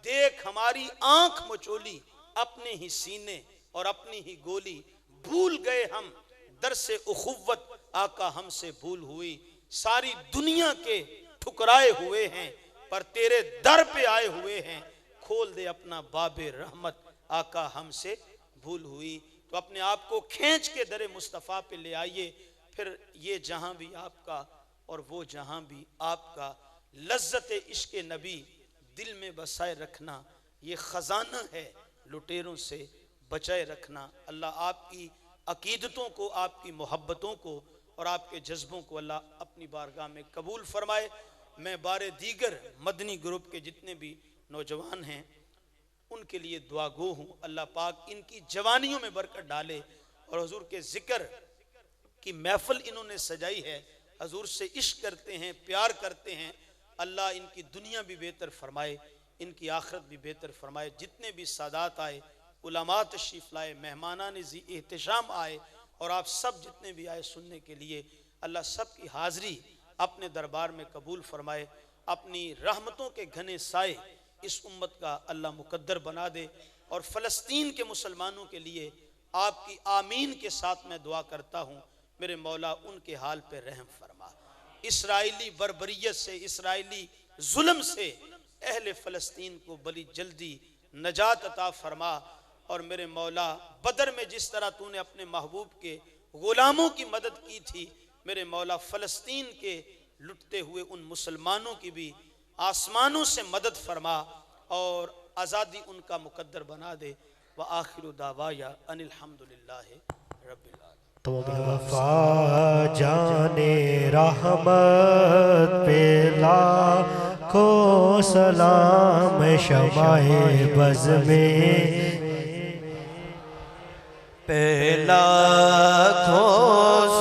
دیکھ ہماری آنکھ مچولی اپنے ہی سینے اور اپنی ہی گولی، بھول گئے ہم درس اخوت آقا ہم سے بھول ہوئی، ساری دنیا کے ٹھکرائے ہوئے ہیں پر تیرے در پہ آئے ہوئے ہیں، کھول دے اپنا باب رحمت آقا ہم سے بھول ہوئی۔ تو اپنے آپ کو کھینچ کے در مصطفیٰ پہ لے آئیے، پھر یہ جہاں بھی آپ کا اور وہ جہاں بھی آپ کا، لذت عشق نبی دل میں بسائے رکھنا، یہ خزانہ ہے لٹیروں سے بچائے رکھنا۔ اللہ آپ کی عقیدتوں کو، آپ کی محبتوں کو اور آپ کے جذبوں کو اللہ اپنی بارگاہ میں قبول فرمائے۔ میں بار دیگر مدنی گروپ کے جتنے بھی نوجوان ہیں ان کے لیے دعا گو ہوں، اللہ پاک ان کی جوانیوں میں برکت ڈالے اور حضور کے ذکر کی محفل انہوں نے سجائی ہے، حضور سے عشق کرتے ہیں، پیار کرتے ہیں، اللہ ان کی دنیا بھی بہتر فرمائے، ان کی آخرت بھی بہتر فرمائے۔ جتنے بھی سادات آئے، علماء تشریف لائے، مہمانان ذی احتشام آئے اور آپ سب جتنے بھی آئے سننے کے لیے، اللہ سب کی حاضری اپنے دربار میں قبول فرمائے، اپنی رحمتوں کے گھنے سائے اس امت کا اللہ مقدر بنا دے، اور فلسطین کے مسلمانوں کے لیے آپ کی آمین کے ساتھ میں دعا کرتا ہوں، میرے مولا ان کے حال پہ رحم فرما، اسرائیلی بربریت سے، اسرائیلی ظلم سے اہل فلسطین کو بڑی جلدی نجات عطا فرما، اور میرے مولا بدر میں جس طرح تو نے اپنے محبوب کے غلاموں کی مدد کی تھی، میرے مولا فلسطین کے لٹتے ہوئے ان مسلمانوں کی بھی آسمانوں سے مدد فرما اور آزادی ان کا مقدر بنا دے۔ وآخر دعوایا ان الحمدللہ رب العالمین۔ تو وفا جانے رحمت پہ لاکھوں سلام، شمع بز میں پہ لاکھوں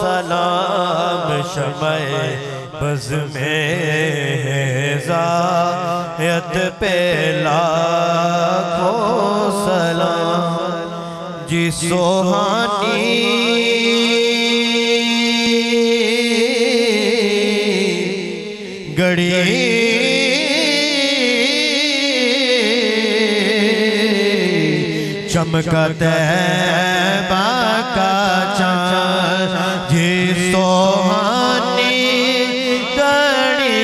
سلام، شمع بز میں زاہد پہ لاکھوں سلام، جی سوہانی گڑی چمکت طیبہ کا چاند، جی سوہانی گڑی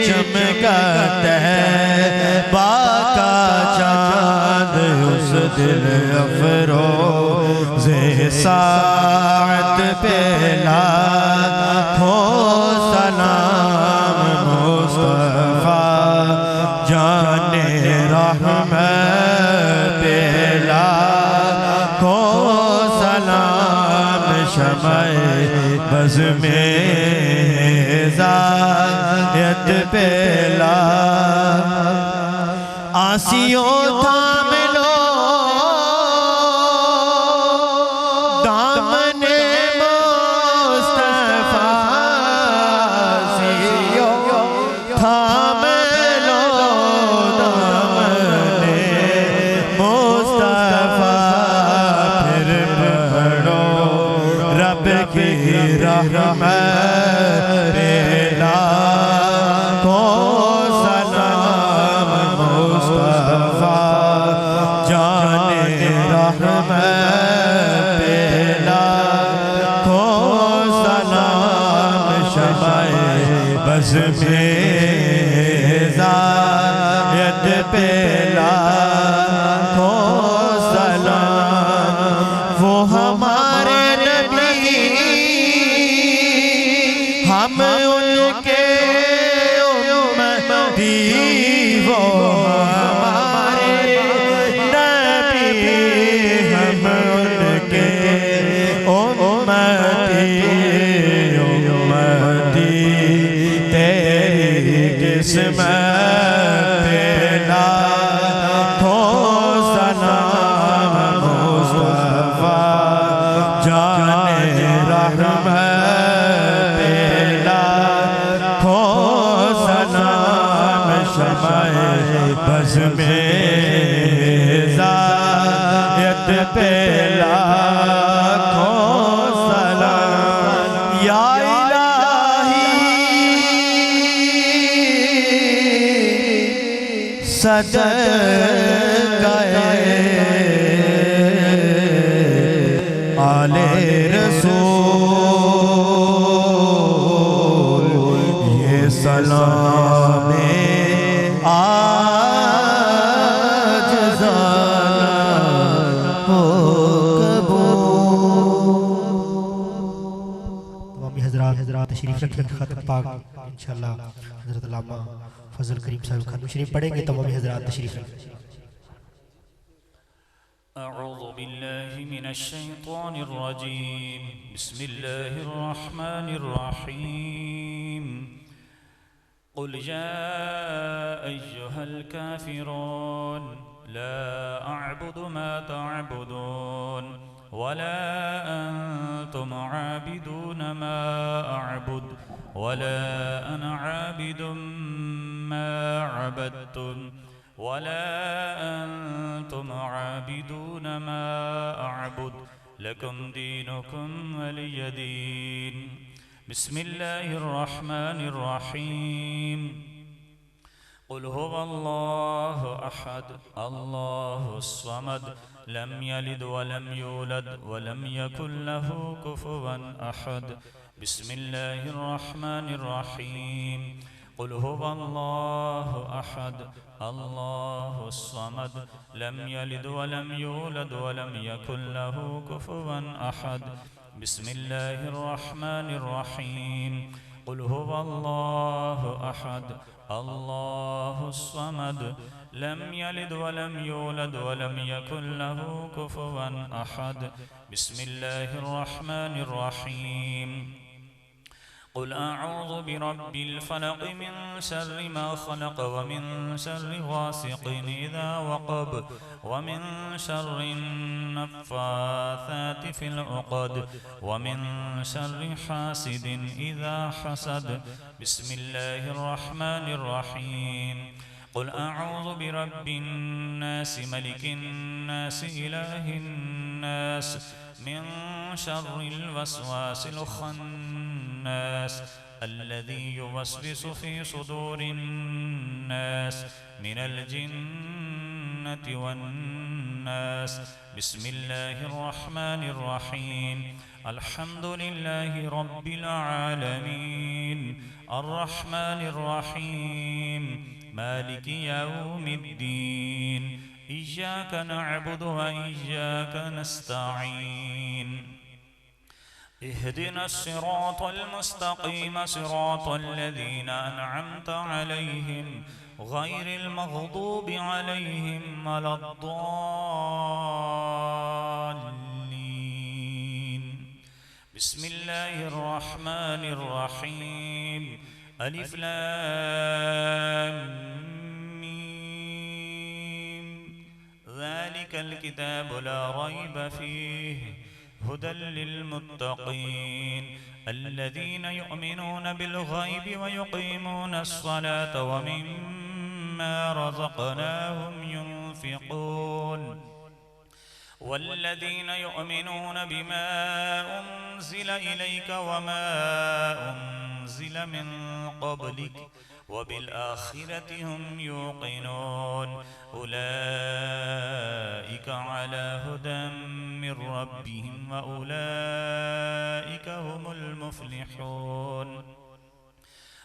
چمکت طیبہ کا چاند، اس دل افروز ساعت پہ لاکھوں سلام، مصطفیٰ جان رحمت پہ لاکھوں سلام، شمع بز میں زاہد پہ آسیوں تھام لو دامن مصطفیٰ، آسیوں تھام لو دامن رحمت پیلا کو سلام مصطفیٰ جان رحمت پیلا کو سلام شمع بز میں زایت پیلا کو سلام وہ ہمارے نبی ہم ان کے امتی وہ ہمارے نبی ہم ان کے امتی تیری قسمت پیلا کو سلام مصطفیٰ جان رحمت پیلا کو سلام شمع بز میں زایت پیلا کو سلام یا صدقہ آل رسول یہ سلام آج زانا ہو قبول۔ تمامی حضرات تشریف رکھیں ختم پاک انشاءاللہ حضرت علامہ فضل کریم صاحب ختم شریف پڑھیں گے۔ تمامی حضرات تشریف رکھیں۔ أعوذ بالله من الشيطان الرجيم بسم الله الرحمن الرحيم قل يا أيها الكافرون لا أعبد ما تعبدون ولا أنتم عابدون ما أعبد ولا أنا عابد ما عبدتم ولا أنتم عابدون ما أعبد لكم دينكم ولي دين بسم الله الرحمن الرحيم قل هو الله أحد الله الصمد لم يلد ولم يولد ولم يكن له كفوا أحد بسم الله الرحمن الرحيم قل هو الله أحد الله الصمد لم يلد ولم يولد ولم يكن له كفوا أحد بسم الله الرحمن الرحيم قل هو الله أحد الله الصمد لم يلد ولم يولد ولم يكن له كفوا أحد بسم الله الرحمن الرحيم قل أعوذ برب الفلق من شر ما خلق ومن شر غاسق إذا وقب ومن شر النفاثات في العقد ومن شر حاسد إذا حسد بسم الله الرحمن الرحيم قل أعوذ برب الناس ملك الناس إله الناس من شر الوسواس الخناس الذي يوسوس في صدور الناس من الجنة والناس بسم الله الرحمن الرحيم الحمد لله رب العالمين الرحمن الرحيم مالك يوم الدين إياك نعبد وإياك نستعين اهدنا الصراط المستقيم صراط الذين أنعمت عليهم غير المغضوب عليهم ولا الضالين بسم الله الرحمن الرحيم ألف لام ميم ذلك الكتاب لا ريب فيه هدى للمتقين الذين يؤمنون بالغيب ويقيمون الصلاة ومما رزقناهم ينفقون والذين يؤمنون بما أنزل إليك وما أنزل من قبلك وبالآخرة هم يوقنون أولئك على هدى من ربهم وأولئك هم المفلحون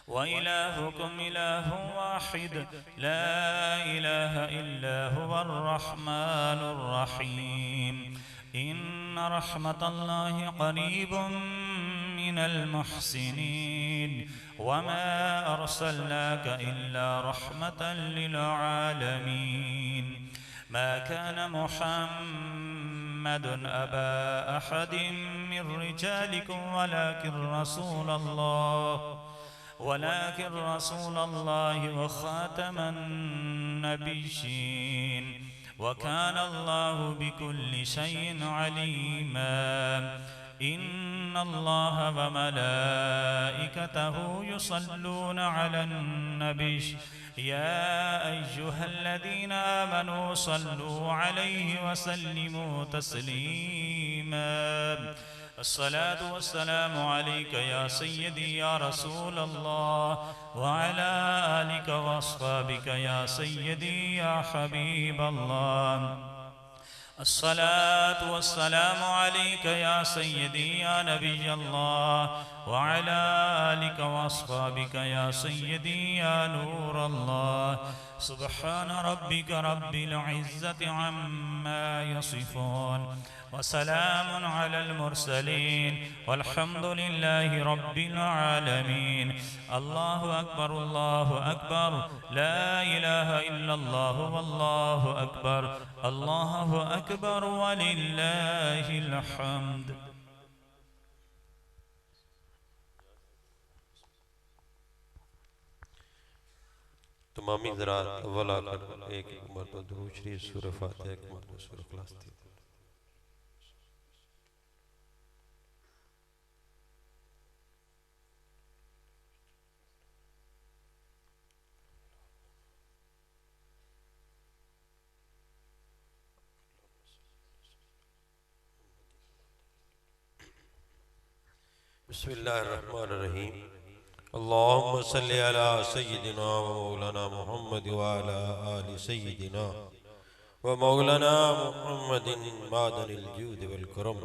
وإلهكم إله واحد لا إله إلا هو الرحمن الرحيم إن رحمة الله قريب من المحسنين وما أرسلناك إلا رحمة للعالمين ما كان محمد أبا أحد من رجالكم ولكن رسول الله وخاتم النبيين وكان الله بكل شيء عليما إن الله وملائكته يصلون على النبي يا أيها الذين آمنوا صلوا عليه وسلموا تسليما الصلاة والسلام عليك يا سيدي يا رسول الله وعلى آلك وأصحابك يا سيدي يا حبيب الله الصلاة والسلام عليك يا سيدي يا نبي الله وعلى آلك وأصحابك يا سيدي يا نور الله سبحان ربك رب العزة عما يصفون وسلام على المرسلين والحمد لله رب العالمين الله أكبر الله أكبر لا إله إلا الله والله أكبر الله أكبر ولله الحمد تمامی ذرات اول آ کر ایک مرتبہ درود شریف سورہ فاتحہ ایک مرتبہ سورہ اخلاص تھی بسم اللہ الرحمن الرحیم اللہم صلی علی سیدنا و مولانا محمد وعلا آل سیدنا و مولانا محمد مادن الجود والکرم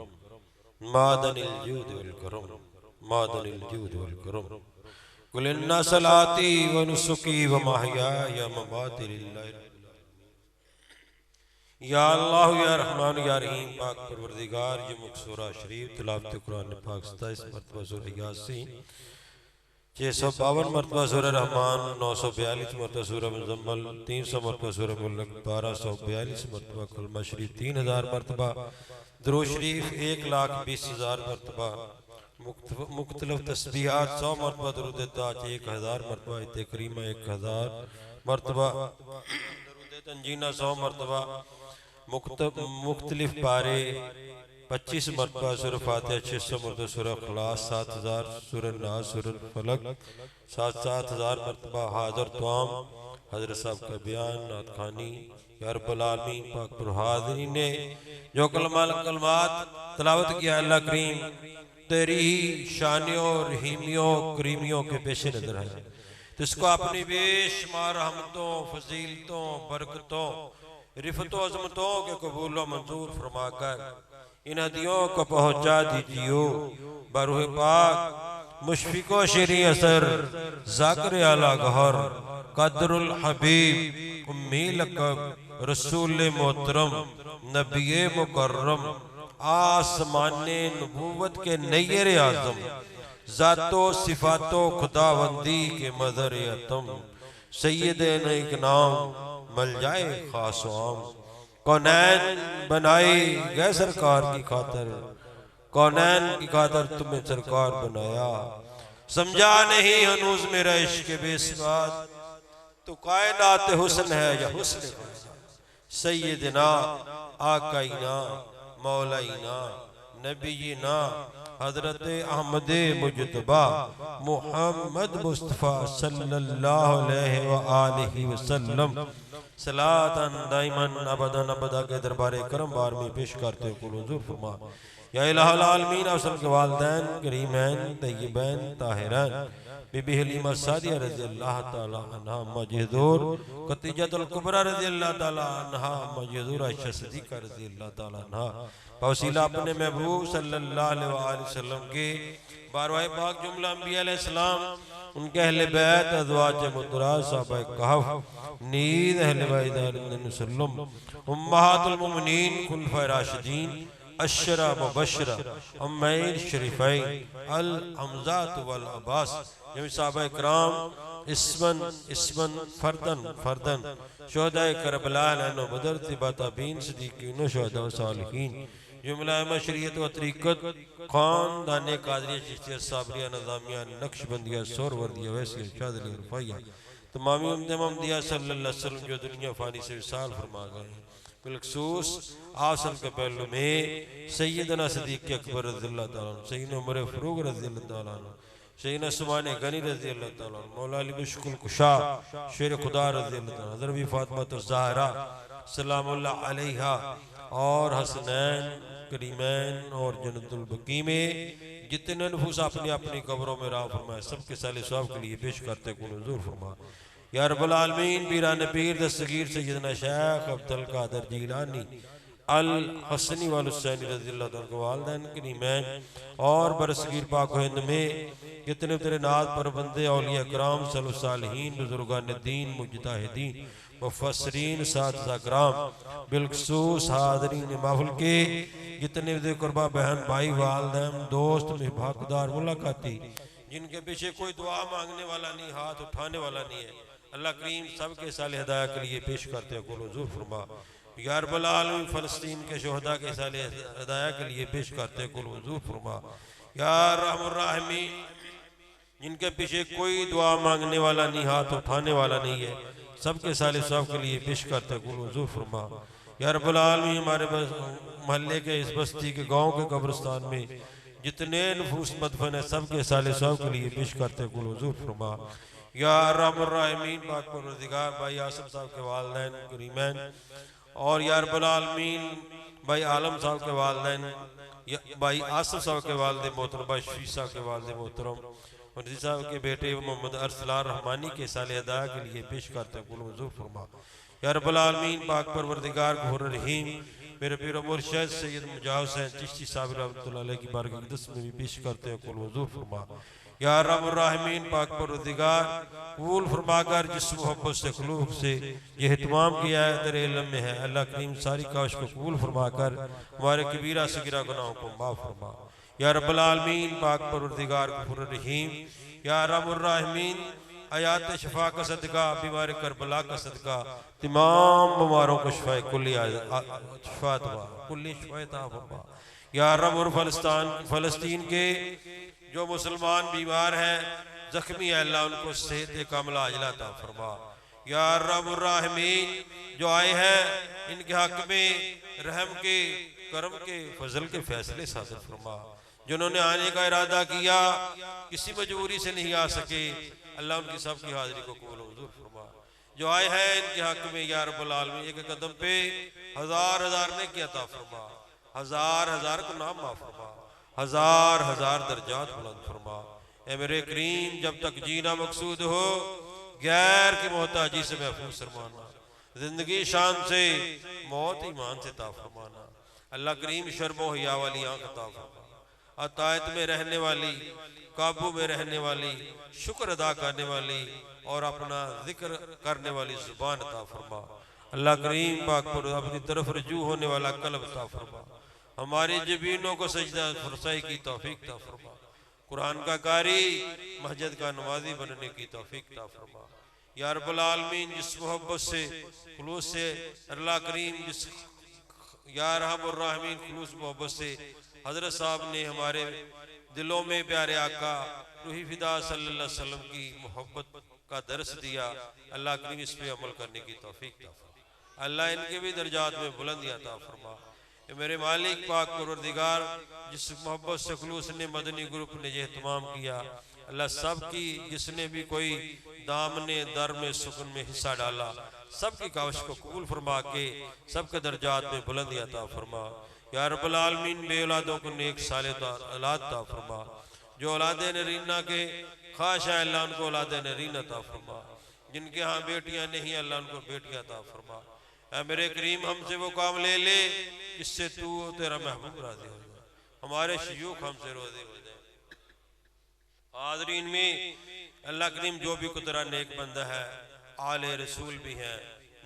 مادن الجود والکرم مادن الجود والکرم قل ان صلاتی و نسکی و محیای مماتی للہ یا اللہ یا رحمان یا رحیم پاک پروردگار یہ مقصورہ شریف تلاوت قرآن پاک 27 مرتبہ سورہ یاسین 652 مرتبہ سورہ رحمان 942 مرتبہ سورہ مزمل 300 مرتبہ سورہ ملک 1242 مرتبہ کلمہ شریف 3000 مرتبہ درود شریف 1,20,000 مرتبہ مختلف تسبیحات 100 مرتبہ درود تاج 1000 مرتبہ آیت کریمہ 1000 مرتبہ درود تنجینہ 100 مرتبہ مختلف پارے 25 مرتبہ سورہ فاتحہ 600 مرتبہ سورہ اخلاص 7000 سورہ ناس سورہ فلق 7000 مرتبہ حاضر توام حضرت صاحب کا بیان نعت خوانی یا رب العالمین پاک پر حاضرین نے جو کلمات تلاوت کیا اللہ کریم تیری ہی شانیوں رحیمیوں کریمیوں کے پیش نظر ہے تو اس کو اپنی بے شمار رحمتوں فضیلتوں برکتوں رفت و عظمتوں کے قبول و منظور فرما کر ان ہدیوں کو پہنچا دیجیو بروح پاک مشفق و شیریں اثر ذاکر اعلیٰ گہر قدر الحبیب امی لقب رسول محترم نبی مکرم آسمان نبوت کے نیر اعظم ذات و صفات و خداوندی کے مظہر اتم سیدین ایک نام مل جائے خاص و عام کونین بنائی گئے سرکار کی خاطر کونین کی خاطر تمہیں سرکار بنایا سمجھا نہیں ہنوز میرا عشق بے سواد تو کائنات حسن ہے یا حسن سیدنا آقائینا مولائینا نبینا حضرت احمد مجتبی محمد مصطفیٰ صلی اللہ علیہ وآلہ وسلم صلاۃً دائماً ابداً ابدا کے دربار کرم بار میں پیش کرتے کل حضور فرما یا الہ العالمین افضل کے والدین کریمین طیبین طاہرین بی بی حلیمہ سعدیہ رضی اللہ تعالی عنہ مجدور خدیجہ الکبریٰ رضی اللہ تعالی عنہ مجدور عائشہ صدیقہ رضی اللہ تعالی عنہ بوسیلہ اپنے محبوب صلی اللہ علیہ وآلہ وسلم کے بارواہ پاک جملہ انبیاء علیہ السلام ان کے اہل بیت ازواج مطہرات صحابہ کہف نیز اہل بیت علیہ وسلم امہات المؤمنین خلفائے راشدین اشرہ مبشرہ امین شریفین الحمزات والعباس جمع صحابہ اکرام اسمن فردن شہداء کربلا لینو بدر طبع تابین صدیقین و شہداء و صالحین جملہ مشریعت و طریقت خاندان قادریہ چشتیہ صابریہ نظامیہ نقش بندیہ سور وردیہ ویسیہ شادلی رفائیہ تمامی امت محمدیہ صلی اللہ علیہ وسلم جو دنیا فانی سے وصال فرما گئے ہیں بالخصوص آسن کے پہلو میں سیدنا صدیق اکبر رضی اللہ تعالیٰ عنہ سیدنا عمر فروغ رضی اللہ تعالیٰ عنہ سیدنا عثمان غنی رضی اللہ تعالیٰ عنہ مولا علی مشکل کشا شیر خدا رضی اللہ تعالیٰ عنہ حضرت فاطمہ الزہرا سلام اللہ علیہا اور حسنین کریمین اور جنت البقیع میں جتنے نفوس اپنی اپنی قبروں میں راہ فرمائے سب کے صالح ثواب کے لیے پیش کرتے کن حضور فرما یا رب العالمین پیران پیر دستگیر سیدنا شیخ عبدالقادر جیلانی الحسنی والحسینی رضی اللہ تعالیٰ والدین کریمین اور برصغیر پاک و ہند میں کتنے تیرے ناز پر بندے اولیاء کرام صلی صالحین بزرگان دین مجتہدین مفسرین اساتذہ کرام بالخصوص حاضرین محفل کے جتنے دے قربا بہن بھائی والدین دوست محبوبدار ملاقاتی جن کے پیچھے کوئی دعا مانگنے والا نہیں ہاتھ اٹھانے والا نہیں ہے اللہ کریم سب کے صالح ہدایہ کے لیے پیش کرتے ہیں قول حضور فرما یا رب العالمین فلسطین کے شہداء کے صالح ہدایہ کے لیے پیش کرتے ہیں قول حضور فرما یا رحم الراحمین جن کے پیچھے کوئی دعا مانگنے والا نہیں ہاتھ اٹھانے والا نہیں ہے سب کے صالح صاحب کے لیے پیش کرتے ہیں قول حضور فرما یا رب العالمین ہمارے محلے کے اس بستی کے گاؤں کے قبرستان میں جتنے نفوس مدفن ہیں سب کے صالح صاحب کے لیے پیش کرتے ہیں قول حضور فرما یا رحم الراحمین پاک پروردگار بھائی آصف صاحب کے والدین کریمین اور یا رب العالمین بھائی عالم صاحب کے والدین بھائی آصف صاحب کے والد محترم بھائی شفیع صاحب کے والد محترم مرضی صاحب کے بیٹے محمد ارسلان رحمانی کے صالح ہدایہ کے لیے پیش کرتے ہیں قول حضور فرما یا رب العالمین پاک پروردگار غفور رحیم میرے پیر و مرشد سید مجاہد حسین چشتی صاحب رحمۃ اللہ علیہ کی بارگاہ اقدس میں بھی پیش کرتے ہیں قول حضور فرما یا رب الرحمین پاک پروردگار قبول فرما کر جس محبت سے خلوق سے یہ اہتمام کیا ہے تیرے علم میں ہے اللہ کریم ساری کاوش کو قبول فرما کر ہمارے کبیرہ صغیرہ گناہوں کو معاف فرما یا رب العالمین پاک پروردگار غفور رحیم یا رب الرحمین آیات شفا کا صدقہ بیمار کربلا کا صدقہ تمام بیماروں کو شفا کلی شفا عطا فرما یا رب فلسطین کے جو مسلمان بیمار ہیں زخمی ہے اللہ ان کو صحت کاملہ عاجلہ عطا فرما یا رب الراحمین جو آئے ہیں ان کے حق میں رحم کے کرم کے فضل کے فیصلے صادر فرما جنہوں نے آنے کا ارادہ کیا کسی مجبوری سے نہیں آ سکے اللہ ان کی سب کی حاضری کو قبول حضور فرما جو آئے ہیں ان کے حق میں یا رب العالمین ایک قدم پہ ہزار ہزار نے کیا عطا فرما ہزار ہزار کو نام معاف فرما ہزار ہزار درجات بلند فرما اے میرے کریم جب تک جینا مقصود ہو غیر کی محتاجی سے محفوظ فرمانا زندگی شان سے موت ایمان سے عطا فرمانا اللہ کریم شرم و حیا والی آنکھ عطا فرما عطایت میں رہنے والی قابو میں رہنے والی شکر ادا کرنے والی اور اپنا ذکر کرنے والی زبان عطا فرما اللہ کریم پاک پر اپنی طرف رجوع ہونے والا قلب عطا فرما ہماری جبینوں کو سجدہ فرسائی کی توفیق عطا فرما قرآن کا قاری مسجد کا نمازی بننے کی توفیق عطا فرما یا رب العالمین جس محبت سے خلوص سے اللہ کریم جس یا رحم الراحمین خلوص محبت سے حضرت صاحب نے ہمارے دلوں میں پیارے آقا روحی فدا صلی اللہ علیہ وسلم کی محبت کا درس دیا اللہ کریم اس پہ عمل کرنے کی توفیق عطا فرما اللہ ان کے بھی درجات میں بلندی عطا فرما کہ میرے مالک پاک پروردگار جس محبت سے خلوص نے مدنی گروپ نے یہ اہتمام کیا، اللہ سب کی جس نے بھی کوئی دامن در میں سکن میں حصہ ڈالا، سب کی کاوش کو قبول فرما کے سب کے درجات میں بلندی عطا فرما۔ یا رب العالمین بے اولادوں کو نیک صالح اولاد عطا فرما، جو اولاد نرینہ کے خواہش ہے اللہ ان کو اولاد نرینہ عطا فرما، جن کے ہاں بیٹیاں نہیں اللہ ان کو بیٹیاں عطا فرما۔ اے میرے کریم ہم سے وہ کام لے لے جس سے تو تیرا محبوب راضی ہو جائے، ہمارے شیوخ ہم سے راضی ہو جائے۔ حاضرین میں اللہ کریم جو بھی قدرہ نیک بندہ ہے، آل رسول بھی ہیں،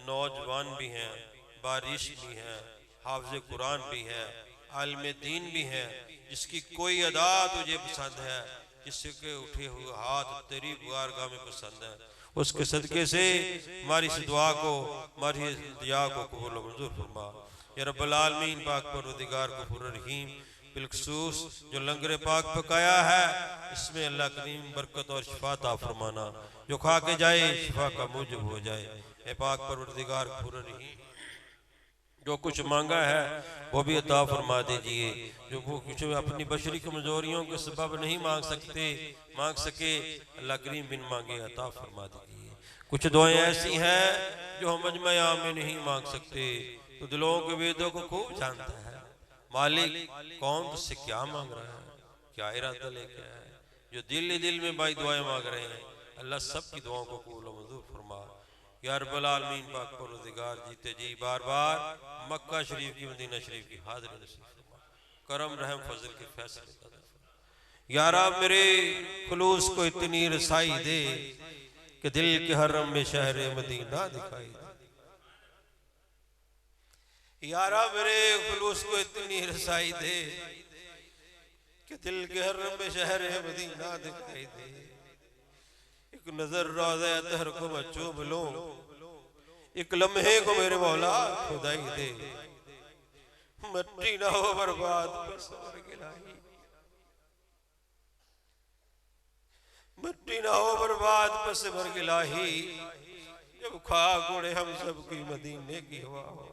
نوجوان بھی ہیں، بارش بھی ہیں، حافظ قرآن بھی ہے، عالم دین بھی ہے، جس کی کوئی ادا تجھے پسند ہے، جس کے اٹھے ہوئے ہاتھ تیری بارگاہ میں پسند ہے، اس کے صدقے سے ہماری اس دعا کو، ہماری اس دعا کو قبول و منظور فرما۔ یا رب العالمین پاک پروردگار غفور رحیم، بالخصوص جو لنگر پاک پکایا ہے اس میں اللہ کریم برکت اور شفا عطا فرمانا، جو کھا کے جائے شفا کا موجب ہو جائے۔ اے پاک پروردگار غفور رحیم، جو کچھ مانگا ہے وہ بھی عطا فرما دیجئے، جو وہ کچھ اپنی بشری کمزوریوں کے سبب نہیں مانگ سکے اللہ کریم بن مانگے عطا فرما دیجئے۔ کچھ دعائیں ایسی ہیں جو ہم مجمع عام میں نہیں مانگ سکتے، تو دلوں کے ویدوں کو خوب جانتا ہے۔ مالک کون تجھ سے کیا مانگ رہا ہے، کیا ارادہ لے کے ہے، جو دل میں بھائی دعائیں مانگ رہے ہیں اللہ سب کی دعاؤں کو قبول و منظور فرما۔ یا رب العالمین پاک پروردگار جیتے جی بار بار مکہ شریف کی مدینہ شریف کی حاضری نصیب فرما، کرم رحم فضل کے فیصلے قدر فرما۔ یا رب میرے خلوص کو اتنی رسائی دے کہ دل کے حرم میں شہر مدینہ دکھائی دے۔ یا رب میرے خلوص کو اتنی رسائی دے کہ دل کے حرم میں شہر مدینہ دکھائی دے۔ ایک نظر روضہ اطہر کو میں چوم لوں، ایک لمحے کو میرے مولا خدائی دے، مٹی نہ ہو برباد بس مرگ الہی، مٹی نہ ہو برباد بس مرگ الہی، جب خاک اڑے ہم سب کی مدینے کی ہوا ہو،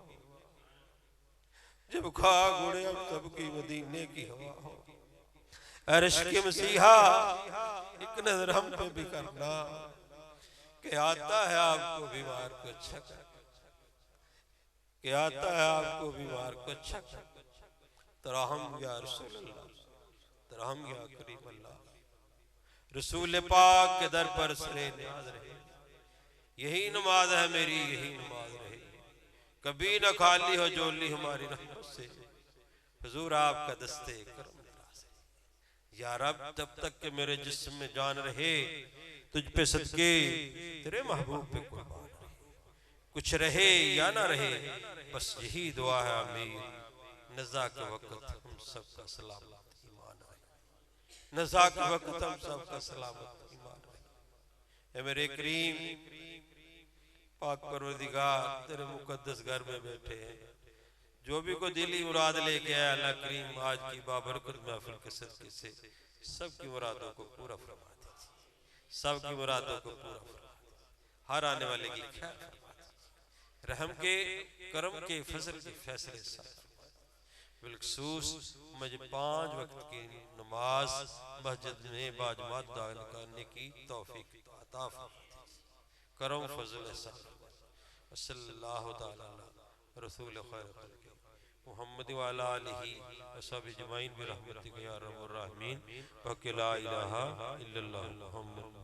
جب خاک اڑے ہم سب کی مدینے کی ہوا ہو۔ عرش کے مسیحا ایک نظر ہم پہ بھی کرنا کہ آتا ہے آپ کو بیمار کو اچھا کر، کہ آتا ہے آپ کو بیمار کو اچھا کر۔ ترحم یا رسول اللہ، ترحم یا کریم اللہ، رسول پاک کے در پر سرے نیاز رہے، یہی نماز ہے میری، یہی نماز رہے، کبھی نہ خالی ہو جولی ہماری رحمت سے، حضور آپ کا دستے کرم دراز ہے۔ یا رب جب تک کہ میرے جسم میں جان رہے تجھ پہ صدقے تیرے محبوب پہ قربان رہے، کچھ رہے یا نہ رہے بس یہی دعا ہے آمین۔ نزا کے وقت ہم سب کا سلامت ایمان رہے، نزا کے وقت ہم سب کا سلامت ایمان رہے۔ اے میرے کریم پاک پروردگار تیرے مقدس گھر میں بیٹھے ہیں، جو بھی کوئی دلی مراد لے کے آیا اللہ کریم آج کی بابرکت محفل کے صدقے سے سب کی مرادوں کو پورا فرما دیجیے، سب کی مرادوں کو پورا فرما دیجیے، ہر آنے والے کی خیر فرما دیجیے، رحم کے کرم کے فضل کے فیصلے ساتھ فرما دیجیے۔ بالخصوص مجھے 5 وقت کی نماز مسجد میں باجماعت ادا کرنے کی توفیق عطا فرما دیجیے، کرم فضل احسان صلی اللہ تعالی علیہ رسول خیر خلق محمد وعلی آلہ وصحبہ اجمعین برحمتک یا ارحم الراحمین، وَقِ لا الہ الا اللہ محمد